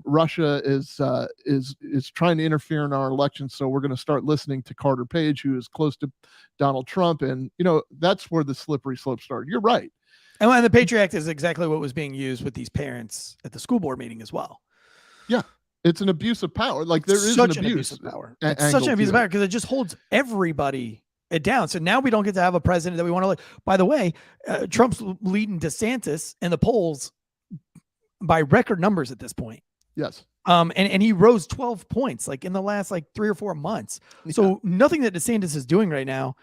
Russia is trying to interfere in our elections, so we're going to start listening to Carter Page, who is close to Donald Trump, and that's where the slippery slope started. You're right. And the Patriot Act is exactly what was being used with these parents at the school board meeting as well. Yeah. It's an abuse of power. Like there is such an abuse of power. It's such an abuse of power because it just holds everybody it down. So now we don't get to have a president that we want to like. By the way, Trump's leading DeSantis in the polls by record numbers at this point. Yes. And he rose 12 points like in the last 3 or 4 months. So nothing that DeSantis is doing right now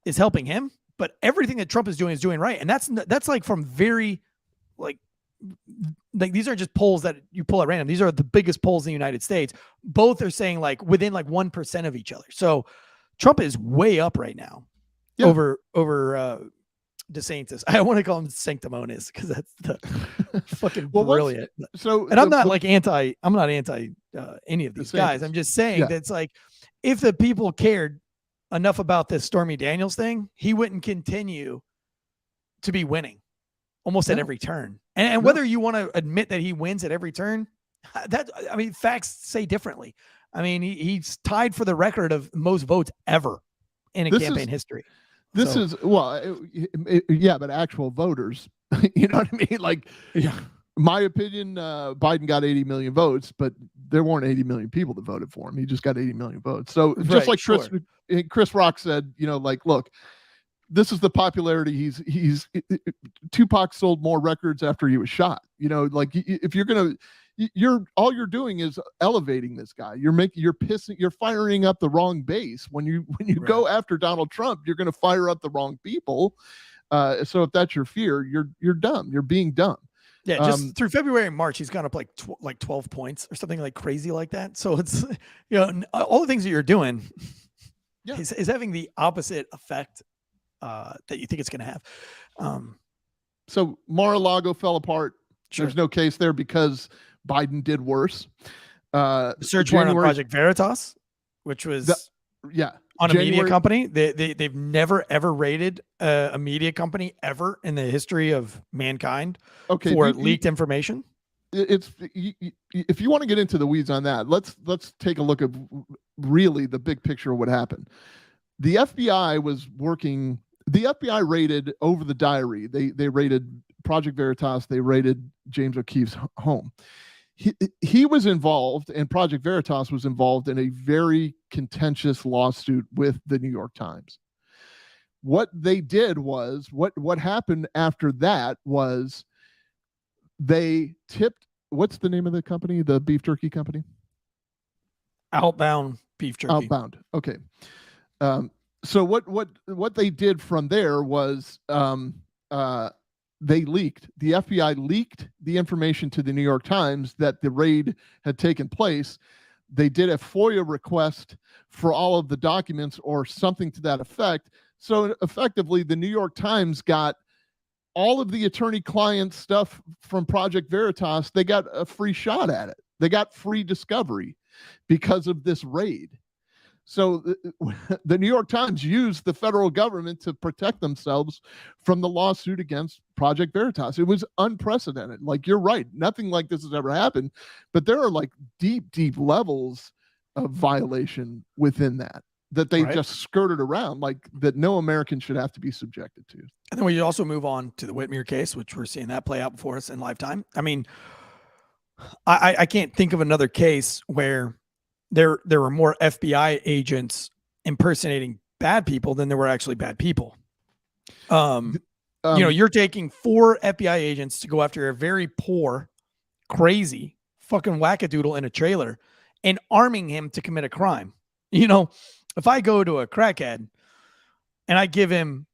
is helping him, but everything that Trump is doing right. And that's like from very like these are just polls that you pull at random. These are the biggest polls in the United States. Both are saying like within 1% of each other. So Trump is way up right now over DeSantis. I want to call him sanctimonious because that's the fucking brilliant. And I'm not anti any of these guys. I'm just saying that it's like if the people cared enough about this Stormy Daniels thing, he wouldn't continue to be winning almost at every turn. And whether you want to admit that he wins at every turn, facts say differently. I mean, he's tied for the record of most votes ever in a campaign history. But actual voters, you know what I mean? Like, my opinion, Biden got 80 million votes, but there weren't 80 million people that voted for him. He just got 80 million votes. So just like Chris Rock said, look, this is the popularity. He's Tupac sold more records after he was shot. If you're going to, all you're doing is elevating this guy. You're firing up the wrong base. When you go after Donald Trump, you're going to fire up the wrong people. So if that's your fear, you're dumb. You're being dumb. Yeah, just through February and March, he's gone up like 12 points or something like crazy like that. So it's all the things that you're doing is having the opposite effect that you think it's going to have. So Mar-a-Lago fell apart. Sure. There's no case there because Biden did worse. The search warrant on Project Veritas, which was on a media company. They've never ever raided a media company ever in the history of mankind for leaked information. If you want to get into the weeds on that, let's take a look at really the big picture of what happened. The FBI was working. The FBI raided over the diary. They raided Project Veritas. They raided James O'Keefe's home. He was involved, and Project Veritas was involved in a very contentious lawsuit with the New York Times. What they did was, what happened after that was they tipped, what's the name of the company, the beef jerky company? Outbound Beef Jerky. Outbound, okay. So what they did from there was the FBI leaked the information to the New York Times that the raid had taken place. They did a FOIA request for all of the documents or something to that effect. So effectively, the New York Times got all of the attorney-client stuff from Project Veritas. They got a free shot at it. They got free discovery because of this raid. So the New York Times used the federal government to protect themselves from the lawsuit against Project Veritas. It was unprecedented. Like, you're right. Nothing like this has ever happened. But there are like deep, deep levels of violation within that. that they Right. just skirted around, like that no American should have to be subjected to. And then we also move on to the Whitmer case, which we're seeing that play out before us in lifetime. I mean, I can't think of another case where there were more FBI agents impersonating bad people than there were actually bad people. You're taking 4 FBI agents to go after a very poor, crazy fucking wackadoodle in a trailer and arming him to commit a crime. If I go to a crackhead and I give him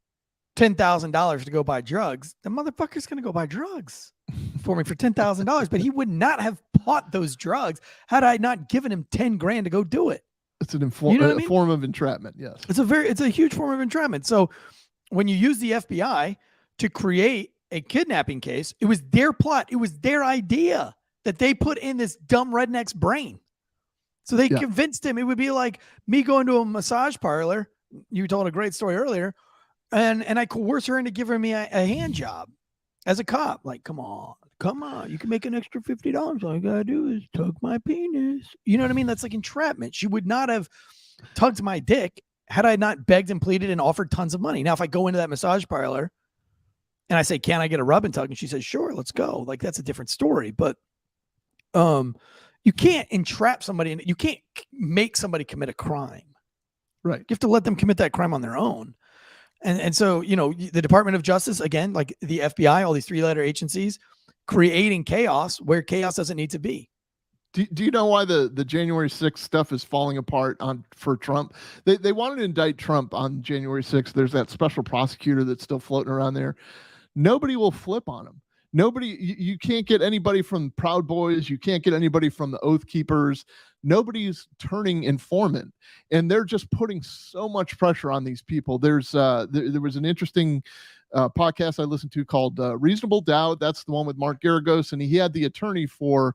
$10,000 to go buy drugs, the motherfucker's going to go buy drugs for me for $10,000, but he would not have bought those drugs had I not given him 10 grand to go do it. It's an form of entrapment. Yes. It's a huge form of entrapment. So when you use the FBI to create a kidnapping case, it was their plot. It was their idea that they put in this dumb redneck's brain. So they convinced him. It would be like me going to a massage parlor. You told a great story earlier. And I coerce her into giving me a hand job as a cop. Like, come on. You can make an extra $50. All you got to do is tug my penis. You know what I mean? That's like entrapment. She would not have tugged my dick had I not begged and pleaded and offered tons of money. Now, if I go into that massage parlor and I say, can I get a rub and tug? And she says, sure, let's go. Like, that's a different story. But you can't entrap somebody and you can't make somebody commit a crime. Right. You have to let them commit that crime on their own. And so, the Department of Justice, again, like the FBI, all these 3-letter agencies, creating chaos where chaos doesn't need to be. Do you know why the January 6th stuff is falling apart for Trump? They wanted to indict Trump on January 6th. There's that special prosecutor that's still floating around there. Nobody will flip on him. You can't get anybody from Proud Boys. You can't get anybody from the Oath Keepers. Nobody's turning informant, and they're just putting so much pressure on these people. There was an interesting podcast I listened to called Reasonable Doubt. That's the one with Mark Garagos, and he had the attorney for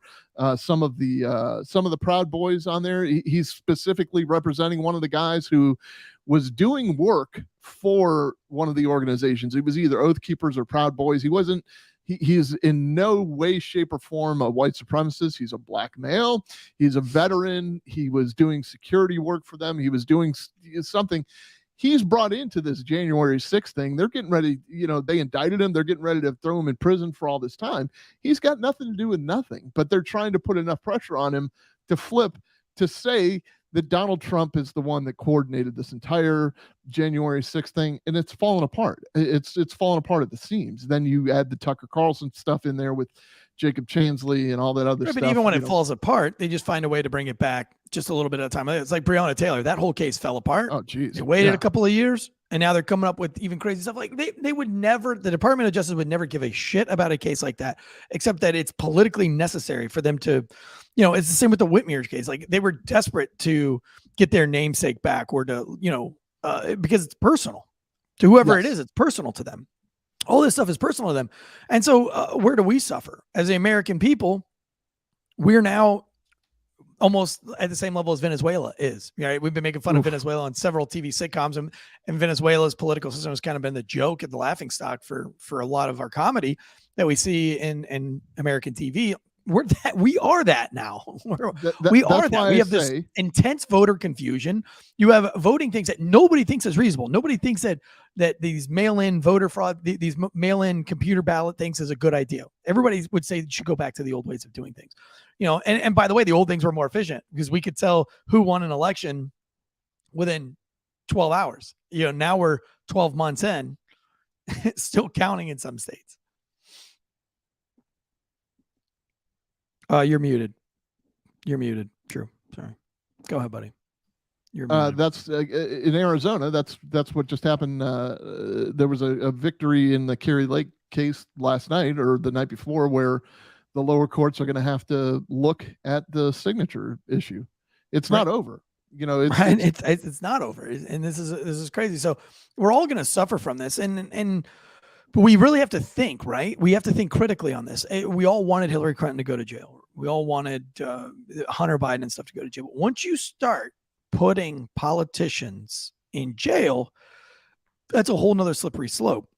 some of the Proud Boys on there. He's specifically representing one of the guys who was doing work for one of the organizations. It was either Oath Keepers or Proud Boys. He is in no way, shape, or form a white supremacist. He's a black male. He's a veteran. He was doing security work for them. He was doing something. He's brought into this January 6th thing. They're getting ready. They indicted him. They're getting ready to throw him in prison for all this time. He's got nothing to do with nothing, but they're trying to put enough pressure on him to flip, to say that Donald Trump is the one that coordinated this entire January 6th thing, and it's fallen apart. It's fallen apart at the seams. Then you add the Tucker Carlson stuff in there with Jacob Chansley and all that other stuff. But even when it falls apart, they just find a way to bring it back just a little bit at a time. It's like Breonna Taylor. That whole case fell apart. Oh, geez. They waited a couple of years, and now they're coming up with even crazy stuff. Like they would never, the Department of Justice would never give a shit about a case like that, except that it's politically necessary for them to, it's the same with the Whitmer case. Like they were desperate to get their namesake back or to, because it's personal to whoever it is. It's personal to them. All this stuff is personal to them. And so where do we suffer? As the American people, we're now almost at the same level as Venezuela is. Right? We've been making fun of Venezuela on several TV sitcoms, and Venezuela's political system has kind of been the joke and the laughing stock for a lot of our comedy that we see in American TV. We are that now. We are that. We have this intense voter confusion. You have voting things that nobody thinks is reasonable. Nobody thinks that these mail-in voter fraud, these mail-in computer ballot things is a good idea. Everybody would say you should go back to the old ways of doing things. And by the way, the old things were more efficient because we could tell who won an election within 12 hours. Now we're 12 months in, still counting in some states. You're muted. True. Sorry. Go ahead, buddy. You're muted. That's in Arizona. That's what just happened. There was a victory in the Kerry Lake case last night or the night before, where the lower courts are going to have to look at the signature issue. It's not over. It's not over, and this is crazy. So we're all going to suffer from this, but we really have to think, right? We have to think critically on this. We all wanted Hillary Clinton to go to jail. We all wanted Hunter Biden and stuff to go to jail. But once you start putting politicians in jail, that's a whole nother slippery slope,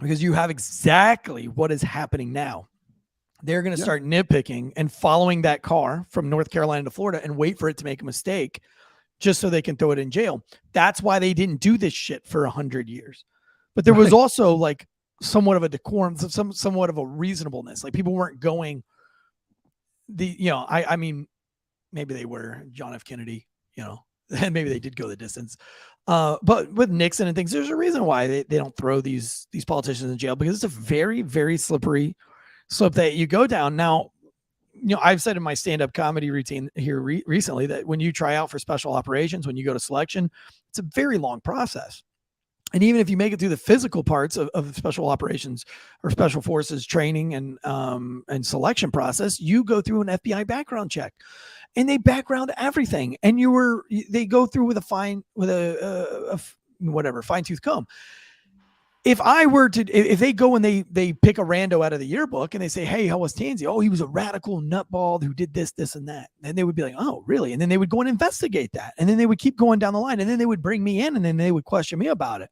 because you have exactly what is happening now. They're going to start nitpicking and following that car from North Carolina to Florida and wait for it to make a mistake just so they can throw it in jail. That's why they didn't do this shit for 100 years. But there was also like somewhat of a decorum, somewhat of a reasonableness. Like people weren't going I mean, maybe they were John F. Kennedy, and maybe they did go the distance. But with Nixon and things, there's a reason why they don't throw these politicians in jail, because it's a very, very slippery slope that you go down. Now, I've said in my stand-up comedy routine here recently that when you try out for special operations, when you go to selection, it's a very long process. And even if you make it through the physical parts of special operations or special forces training and selection process, you go through an FBI background check, and they background everything. And they go through with a fine tooth comb. If they go and they pick a rando out of the yearbook and they say, hey, how was Tansey? Oh, he was a radical nutball who did this, this, and that. And they would be like, oh, really? And then they would go and investigate that. And then they would keep going down the line. And then they would bring me in, and then they would question me about it.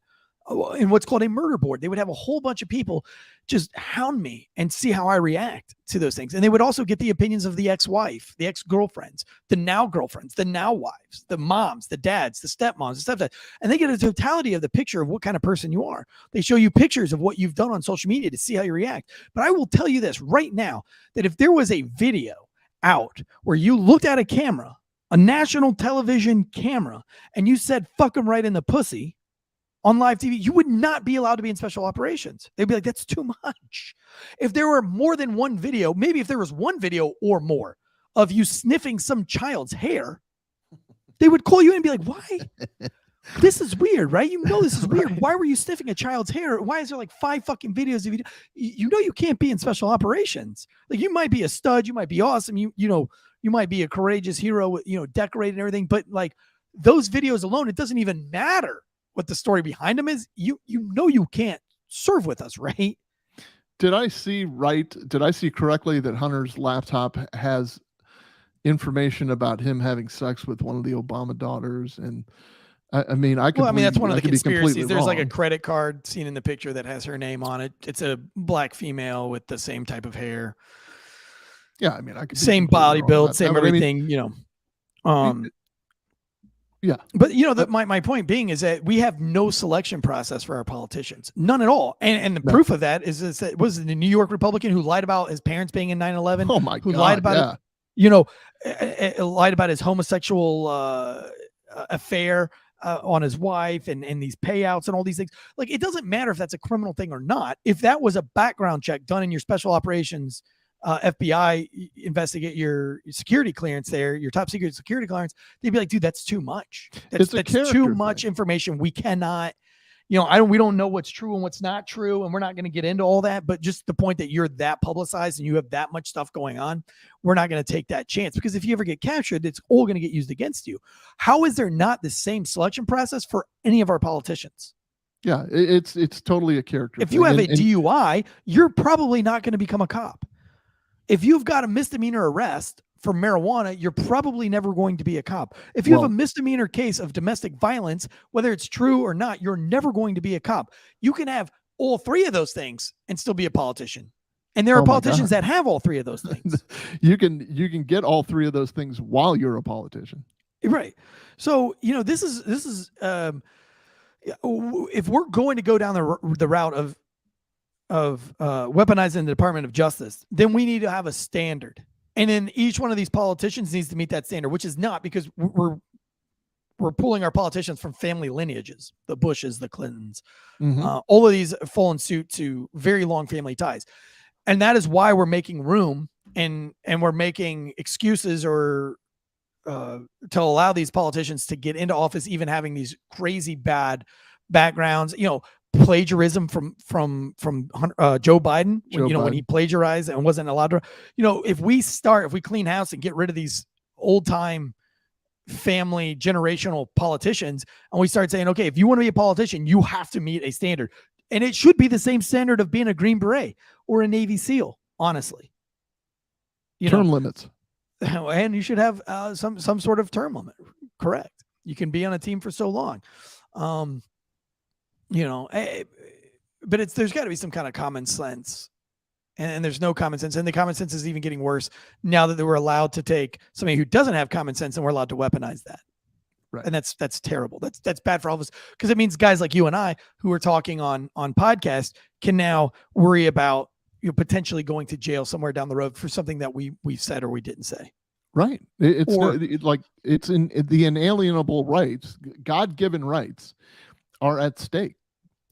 In what's called a murder board. They would have a whole bunch of people just hound me and see how I react to those things. And they would also get the opinions of the ex-wife, the ex-girlfriends, the now girlfriends, the now wives, the moms, the dads, the stepmoms, the stepdads. And they get a totality of the picture of what kind of person you are. They show you pictures of what you've done on social media to see how you react. But I will tell you this right now, that if there was a video out where you looked at a camera, a national television camera, and you said, fuck them right in the pussy, on live TV, you would not be allowed to be in special operations. They'd be like, that's too much. If there were more than one video, maybe if there was one video or more of you sniffing some child's hair, they would call you in and be like, why? This is weird, right? This is weird. Why were you sniffing a child's hair? Why is there like 5 fucking videos of you? You can't be in special operations. Like, you might be a stud, you might be awesome, you might be a courageous hero, decorated and everything, but like those videos alone, it doesn't even matter what the story behind them is. You can't serve with us, right? Did I see correctly that Hunter's laptop has information about him having sex with one of the Obama daughters? And I mean, that's one of the conspiracies. There's like a credit card seen in the picture that has her name on it. It's a black female with the same type of hair. Yeah, I mean, same body build, same everything. Yeah. But my point being is that we have no selection process for our politicians. None at all. And the proof of that is that was the New York Republican who lied about his parents being in 9/11. Oh my God. Who lied about lied about his homosexual affair on his wife and these payouts and all these things. Like, it doesn't matter if that's a criminal thing or not. If that was a background check done in your special operations FBI investigate your security clearance there, your top secret security clearance, they'd be like, dude, that's too much. That's too much information. We cannot, we don't know what's true and what's not true. And we're not going to get into all that, but just the point that you're that publicized and you have that much stuff going on, we're not going to take that chance, because if you ever get captured, it's all going to get used against you. How is there not the same selection process for any of our politicians? Yeah, it's totally a character. If you have a DUI, you're probably not going to become a cop. If you've got a misdemeanor arrest for marijuana, you're probably never going to be a cop. If you have a misdemeanor case of domestic violence, whether it's true or not, you're never going to be a cop. You can have all 3 of those things and still be a politician. And there are politicians that have all 3 of those things. You can get all 3 of those things while you're a politician. Right. So, this is if we're going to go down the route of weaponizing the Department of Justice, then we need to have a standard. And then each one of these politicians needs to meet that standard, which is not, because we're pulling our politicians from family lineages, the Bushes, the Clintons, all of these fall in suit to very long family ties. And that is why we're making room and we're making excuses or to allow these politicians to get into office, even having these crazy bad backgrounds, plagiarism from Joe Biden, when he plagiarized and wasn't allowed to, if we clean house and get rid of these old time family generational politicians, and we start saying, okay, if you want to be a politician, you have to meet a standard, and it should be the same standard of being a Green Beret or a Navy SEAL, honestly. Term limits. And you should have some sort of term limit. Correct. You can be on a team for so long. But there's got to be some kind of common sense, and there's no common sense, and the common sense is even getting worse now that we're allowed to take somebody who doesn't have common sense and we're allowed to weaponize that. Right. And that's terrible. That's bad for all of us, because it means guys like you and I who are talking on podcasts can now worry about potentially going to jail somewhere down the road for something that we said or we didn't say. Right. It's in the inalienable rights, God-given rights are at stake.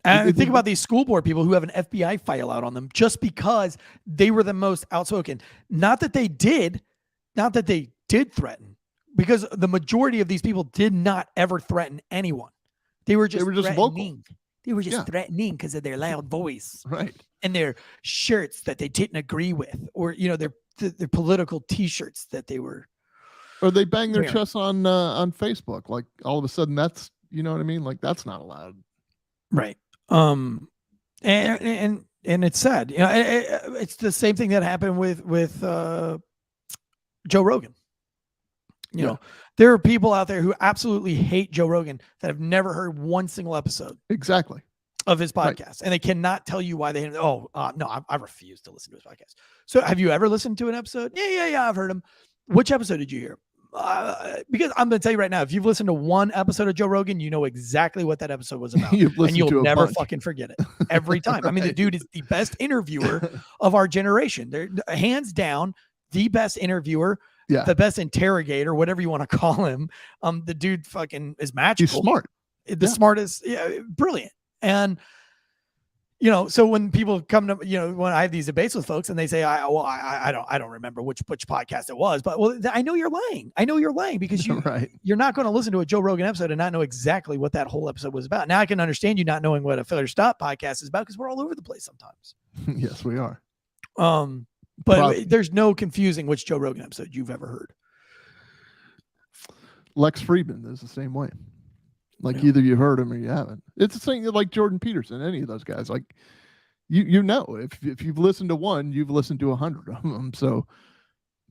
And think about these school board people who have an FBI file out on them just because they were the most outspoken. Not that they did threaten, because the majority of these people did not ever threaten anyone. They were just threatening. They were just threatening because of their loud voice, right, and their shirts that they didn't agree with, or their political T-shirts that they were. Or they bang their chest on Facebook. Like all of a sudden, that's what I mean. Like that's not allowed. Right. And it's sad. It's the same thing that happened with Joe Rogan. You know, there are people out there who absolutely hate Joe Rogan that have never heard one single episode exactly of his podcast, and they cannot tell you why they. No, I refuse to listen to his podcast. So, have you ever listened to an episode? Yeah, I've heard him. Which episode did you hear? Because I'm going to tell you right now, if you've listened to one episode of Joe Rogan, you know exactly what that episode was about, and you'll never fucking forget it every time. I mean, the dude is the best interviewer of our generation. They're hands down the best interviewer. Yeah. The best interrogator, whatever you want to call him. The dude fucking is magical. He's smart. The smartest, brilliant. And, so when people come to, when I have these debates with folks and they say, I don't remember which podcast it was, but I know you're lying. I know you're lying because you're not going to listen to a Joe Rogan episode and not know exactly what that whole episode was about. Now I can understand you not knowing what a Failure to Stop podcast is about because we're all over the place sometimes. Yes, we are. But there's no confusing which Joe Rogan episode you've ever heard. Lex Friedman is the same way. Like either you heard him or you haven't. It's the same like Jordan Peterson, any of those guys. Like if you've listened to one, you've listened to 100 of them. So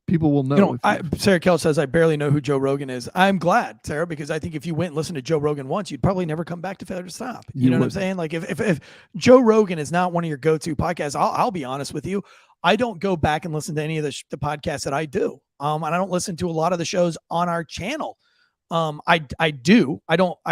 people will know. Sarah Kell says, I barely know who Joe Rogan is. I'm glad, Sarah, because I think if you went and listened to Joe Rogan once, you'd probably never come back to Failure to Stop. You know what I'm saying? Like if Joe Rogan is not one of your go-to podcasts, I'll be honest with you. I don't go back and listen to any of the podcasts that I do. And I don't listen to a lot of the shows on our channel. I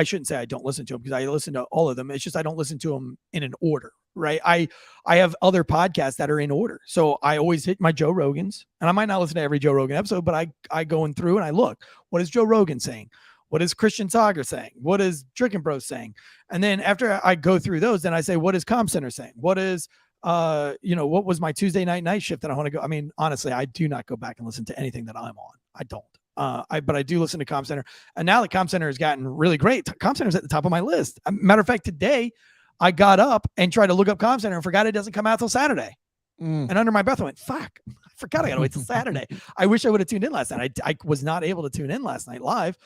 shouldn't say I don't listen to them because I listen to all of them. It's just, I don't listen to them in an order, right? I have other podcasts that are in order. So I always hit my Joe Rogans, and I might not listen to every Joe Rogan episode, but I go in through and I look, what is Joe Rogan saying? What is Christian Sager saying? What is Drinking Bros saying? And then after I go through those, then I say, what is Com Center saying? What is, what was my Tuesday night shift that I want to go? I mean, honestly, I do not go back and listen to anything that I'm on. I don't. But I do listen to Com Center. And now that Com Center has gotten really great, Com Center's at the top of my list. Matter of fact, today I got up and tried to look up Com Center and forgot it doesn't come out till Saturday. And under my breath, I went, fuck, I forgot I got to wait till Saturday. I wish I would have tuned in last night. I was not able to tune in last night live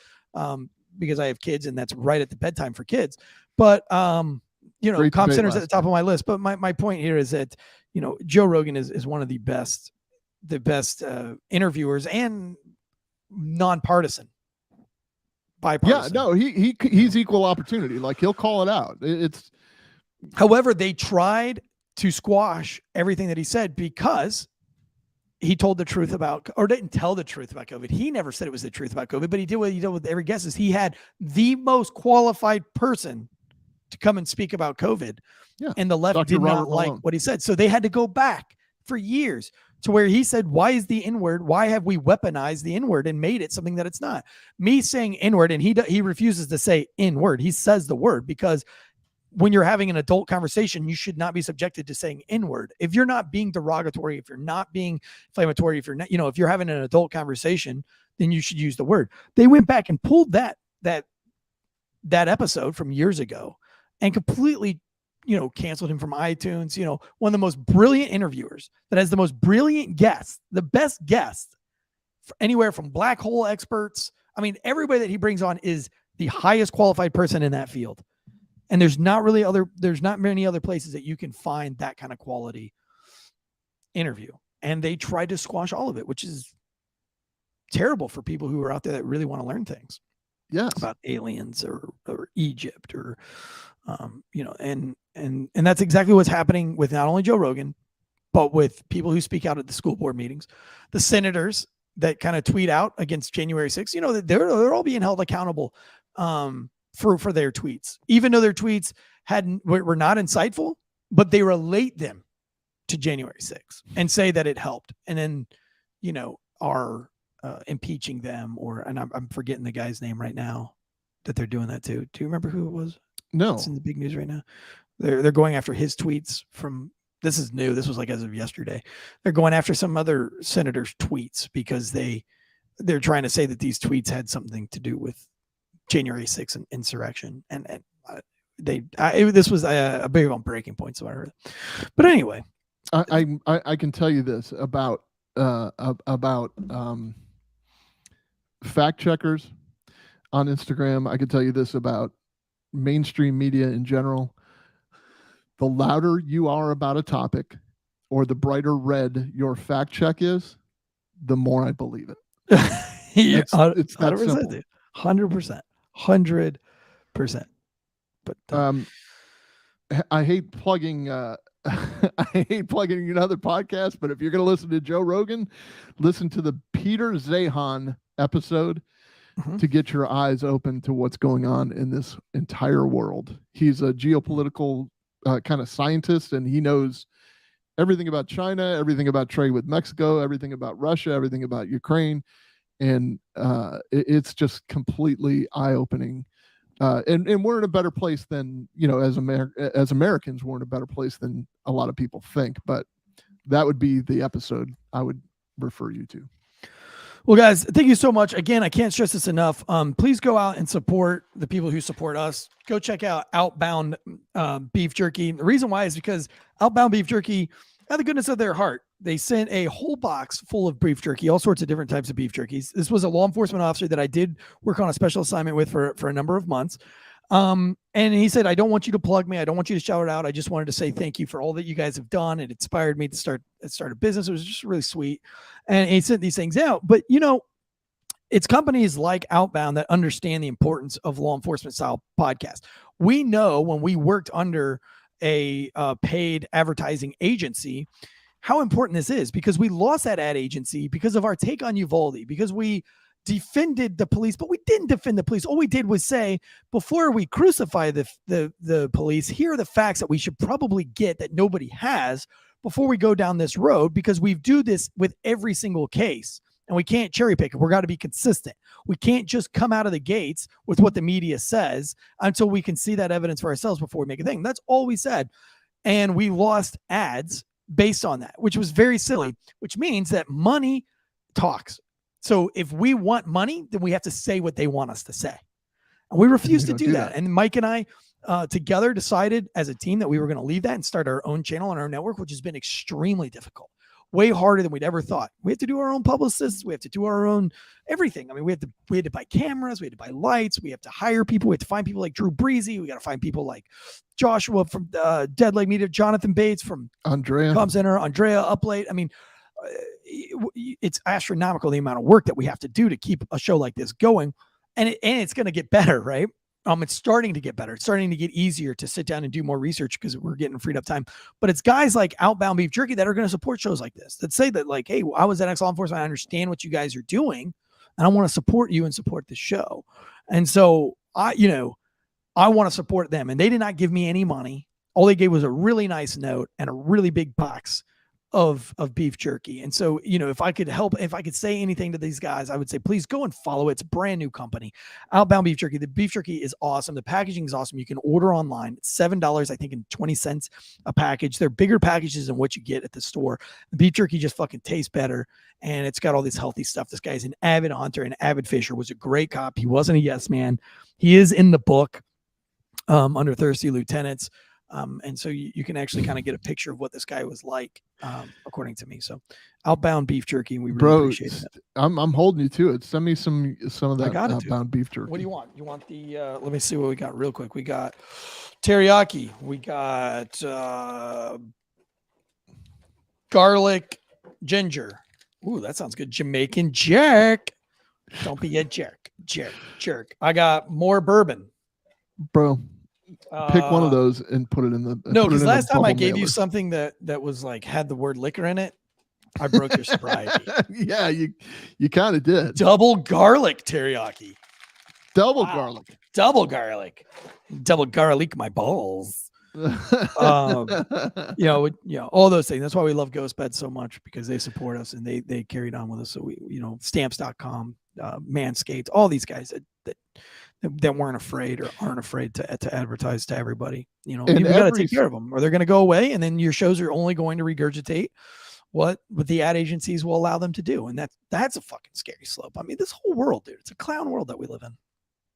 because I have kids and that's right at the bedtime for kids. But, Com Center's at the top of my list. But my point here is that, Joe Rogan is one of the best interviewers and nonpartisan, bipartisan. Yeah, no, he's equal opportunity. Like he'll call it out. However, they tried to squash everything that he said because he told the truth about, or didn't tell the truth about COVID. He never said it was the truth about COVID, but he did what he did with every guest. Is he had the most qualified person to come and speak about COVID, and the left Dr. did Robert not like Malone. what he said. So they had to go back for years to where he said, why is the N-word? Why have we weaponized the N-word and made it something that it's not? Me saying N-word, and he refuses to say N-word. He says the word because when you're having an adult conversation, you should not be subjected to saying N-word. If you're not being derogatory, if you're not being inflammatory, if you're not, if you're having an adult conversation, then you should use the word. They went back and pulled that episode from years ago and completely canceled him from iTunes. One of the most brilliant interviewers that has the most brilliant guests, the best guests, anywhere from black hole experts. I mean, everybody that he brings on is the highest qualified person in that field. And there's not many other places that you can find that kind of quality interview. And they tried to squash all of it, which is terrible for people who are out there that really want to learn things. Yes. About aliens or Egypt or, and that's exactly what's happening with not only Joe Rogan, but with people who speak out at the school board meetings, the senators that kind of tweet out against January 6th, they're all being held accountable for their tweets, even though their tweets were not insightful, but they relate them to January 6th and say that it helped, and then are impeaching them, and I'm forgetting the guy's name right now that they're doing that to. Do you remember who it was? No, it's in the big news right now. They're going after his tweets from. This is new. This was like as of yesterday. They're going after some other senator's tweets because they're trying to say that these tweets had something to do with January 6th insurrection, and this was a big on breaking point. So I heard. But anyway, I can tell you this about fact checkers on Instagram. I can tell you this about mainstream media in general. The louder you are about a topic, or the brighter red your fact check is, the more I believe it. Yeah, it's that 100%, 100%. But I hate plugging. I hate plugging another podcast, but if you're going to listen to Joe Rogan, listen to the Peter Zahan episode to get your eyes open to what's going on in this entire world. He's a geopolitical kind of scientist, and he knows everything about China, everything about trade with Mexico, everything about Russia, everything about Ukraine, and it's just completely eye-opening. And we're in a better place than, as Americans, we're in a better place than a lot of people think. But that would be the episode I would refer you to. Well, guys, thank you so much. Again, I can't stress this enough. Please go out and support the people who support us. Go check out Outbound Beef Jerky. The reason why is because Outbound Beef Jerky, out of the goodness of their heart, they sent a whole box full of beef jerky, all sorts of different types of beef jerkies. This was a law enforcement officer that I did work on a special assignment with for a number of months. And he said, I don't want you to plug me. I don't want you to shout it out. I just wanted to say thank you for all that you guys have done. It inspired me to start a business. It was just really sweet. And he sent these things out. But, it's companies like Outbound that understand the importance of law enforcement style podcasts. We know when we worked under a paid advertising agency, how important this is, because we lost that ad agency because of our take on Uvalde, because we defended the police, but we didn't defend the police. All we did was say, before we crucify the police, here are the facts that we should probably get that nobody has before we go down this road, because we do this with every single case. And we can't cherry pick it. We're got to be consistent. We can't just come out of the gates with what the media says until we can see that evidence for ourselves before we make a thing. That's all we said. And we lost ads based on that, which was very silly, which means that money talks. So if we want money, then we have to say what they want us to say. And we refuse to do that. And Mike and I together decided as a team that we were going to leave that and start our own channel on our network, which has been extremely difficult. Way harder than we'd ever thought. We have to do our own publicists. We have to do our own everything. I mean, we had to buy cameras. We had to buy lights. We have to hire people. We have to find people like Drew Breasy. We got to find people like Joshua from Dead Leg Media, Jonathan Bates from Andrea Com Center, Andrea Uplate. I mean, it's astronomical the amount of work that we have to do to keep a show like this going, and it's going to get better, right? It's starting to get better. It's starting to get easier to sit down and do more research because we're getting freed up time. But it's guys like Outbound Beef Jerky that are going to support shows like this, that say that, like, hey, I was at ex-law enforcement. I understand what you guys are doing, and I want to support you and support the show. And so I want to support them. And they did not give me any money. All they gave was a really nice note and a really big box of beef jerky. And so, if I could help, if I could say anything to these guys, I would say, please go and follow it. It's a brand new company, Outbound Beef Jerky. The beef jerky is awesome. The packaging is awesome. You can order online. It's $7, I think, and 20 cents a package. They're bigger packages than what you get at the store. The beef jerky just fucking tastes better. And it's got all this healthy stuff. This guy's an avid hunter, an avid fisher, was a great cop. He wasn't a yes man. He is in the book under Thirsty Lieutenants. And so you can actually kind of get a picture of what this guy was like, according to me. So Outbound Beef Jerky, and we really appreciate it. I'm holding you to it. Send me some of that Outbound Beef Jerky. What do you want? You want the let me see what we got real quick. We got teriyaki, we got garlic ginger. Ooh, that sounds good. Jamaican jerk. Don't be a jerk. Jerk. I got more bourbon. Bro. Pick one of those and put it in the. No, because last time I gave you something that was like had the word liquor in it, I broke your sobriety. Yeah, you kind of did. Double garlic teriyaki. Double Wow. garlic. Double garlic my balls. All those things. That's why we love Ghost Bed so much, because they support us and they carried on with us. So we, stamps.com, Manscaped, all these guys that weren't afraid or aren't afraid to advertise to everybody. We got to take care of them, or they're going to go away, and then your shows are only going to regurgitate what the ad agencies will allow them to do, and that's a fucking scary slope. I mean, this whole world, dude, it's a clown world that we live in.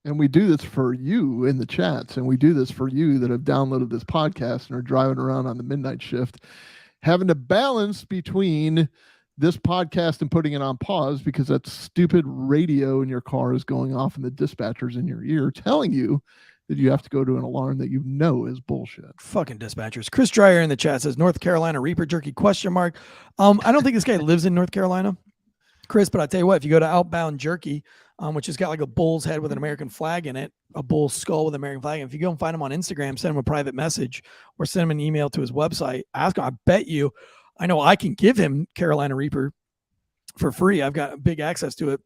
And we do this for you in the chats, and we do this for you that have downloaded this podcast and are driving around on the midnight shift, having to balance between this podcast and putting it on pause because that stupid radio in your car is going off and the dispatcher's in your ear telling you that you have to go to an alarm that you know is bullshit. Fucking dispatchers. Chris Dreyer in the chat says North Carolina Reaper Jerky ? I don't think this guy lives in North Carolina, Chris, but I'll tell you what, if you go to Outbound Jerky, which has got like a bull's head with an American flag in it, a bull's skull with an American flag. And if you go and find him on Instagram, send him a private message or send him an email to his website, ask him. I bet you, I know I can give him Carolina Reaper for free. I've got big access to it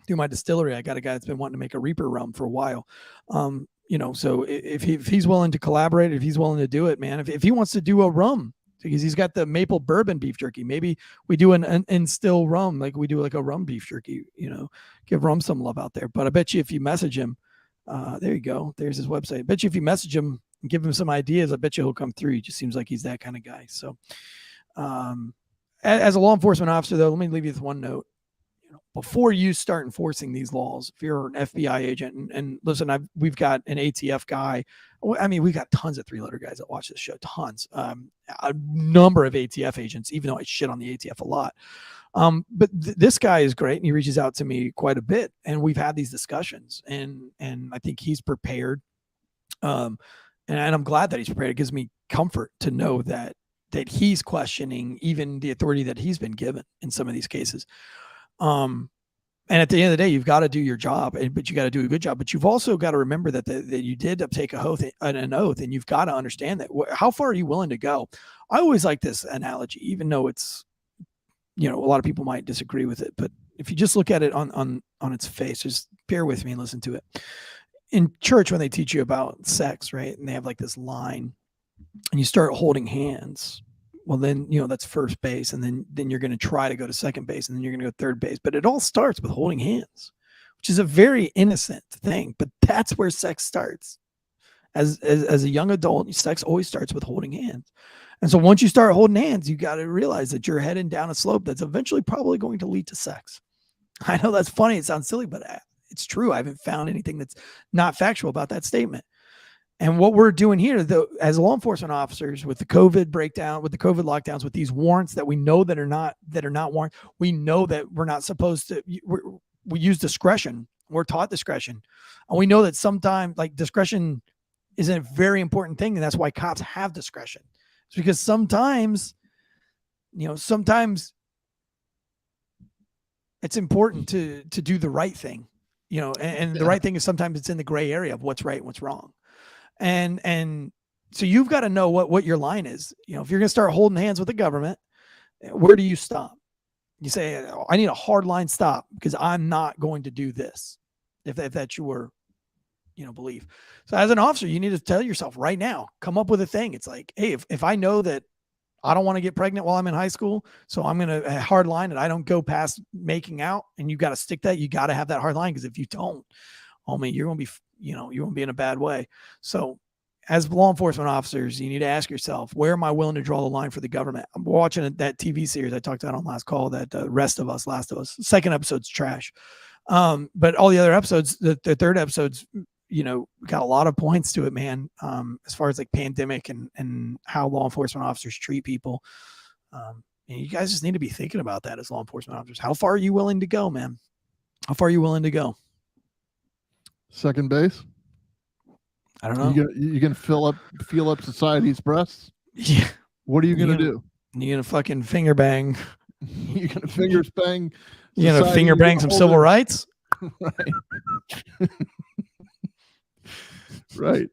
through my distillery. I got a guy that's been wanting to make a Reaper rum for a while. So if he's willing to collaborate, if he's willing to do it, man, if he wants to do a rum, because he's got the maple bourbon beef jerky, maybe we do an instill rum, like we do like a rum beef jerky, give rum some love out there. But I bet you if you message him, there you go. There's his website. I bet you if you message him and give him some ideas, I bet you he'll come through. He just seems like he's that kind of guy. So as a law enforcement officer, though, let me leave you with one note. Before you start enforcing these laws, if you're an FBI agent, and listen, we've got an ATF guy. I mean, we've got tons of 3-letter guys that watch this show, tons. A number of ATF agents, even though I shit on the ATF a lot. But this guy is great, and he reaches out to me quite a bit, and we've had these discussions, and I think he's prepared. And I'm glad that he's prepared. It gives me comfort to know that he's questioning even the authority that he's been given in some of these cases. And at the end of the day, you've got to do your job, but you got to do a good job. But you've also got to remember that you did take an oath, and you've got to understand that. How far are you willing to go? I always like this analogy, even though it's, a lot of people might disagree with it. But if you just look at it on its face, just bear with me and listen to it. In church, when they teach you about sex, right, and they have like this line, and you start holding hands. Well, then, that's first base. And then you're going to try to go to second base, and then you're going to go third base. But it all starts with holding hands, which is a very innocent thing. But that's where sex starts. As a young adult, sex always starts with holding hands. And so once you start holding hands, you got to realize that you're heading down a slope that's eventually probably going to lead to sex. I know that's funny. It sounds silly, but it's true. I haven't found anything that's not factual about that statement. And what we're doing here, though, as law enforcement officers, with the COVID breakdown, with the COVID lockdowns, with these warrants that we know that are not warrants, we know that we're not supposed to. We use discretion. We're taught discretion, and we know that sometimes, like, discretion is a very important thing, and that's why cops have discretion. It's because sometimes it's important to do the right thing, and the right thing is sometimes it's in the gray area of what's right and what's wrong. And so you've got to know what your line is. If you're going to start holding hands with the government, where do you stop? You say, I need a hard line stop because I'm not going to do this. If that's your, belief. So as an officer, you need to tell yourself right now, come up with a thing. It's like, hey, if I know that I don't want to get pregnant while I'm in high school, so I'm going to hard line and I don't go past making out, and you got to stick that. You got to have that hard line, because if you don't, you're going to be, you won't be in a bad way. So as law enforcement officers, you need to ask yourself, where am I willing to draw the line for the government? I'm watching that TV series I talked about on last call, that Last of Us. Second episode's trash. But all the other episodes, the third episode's, got a lot of points to it, man. As far as like pandemic and how law enforcement officers treat people. And you guys just need to be thinking about that as law enforcement officers. How far are you willing to go, man? How far are you willing to go? Second base. I don't know. You're gonna feel up society's breasts. Yeah. What are you gonna do? You're gonna fucking finger bang. You're gonna fingers bang. You're gonna finger bang some civil rights. Right. Right.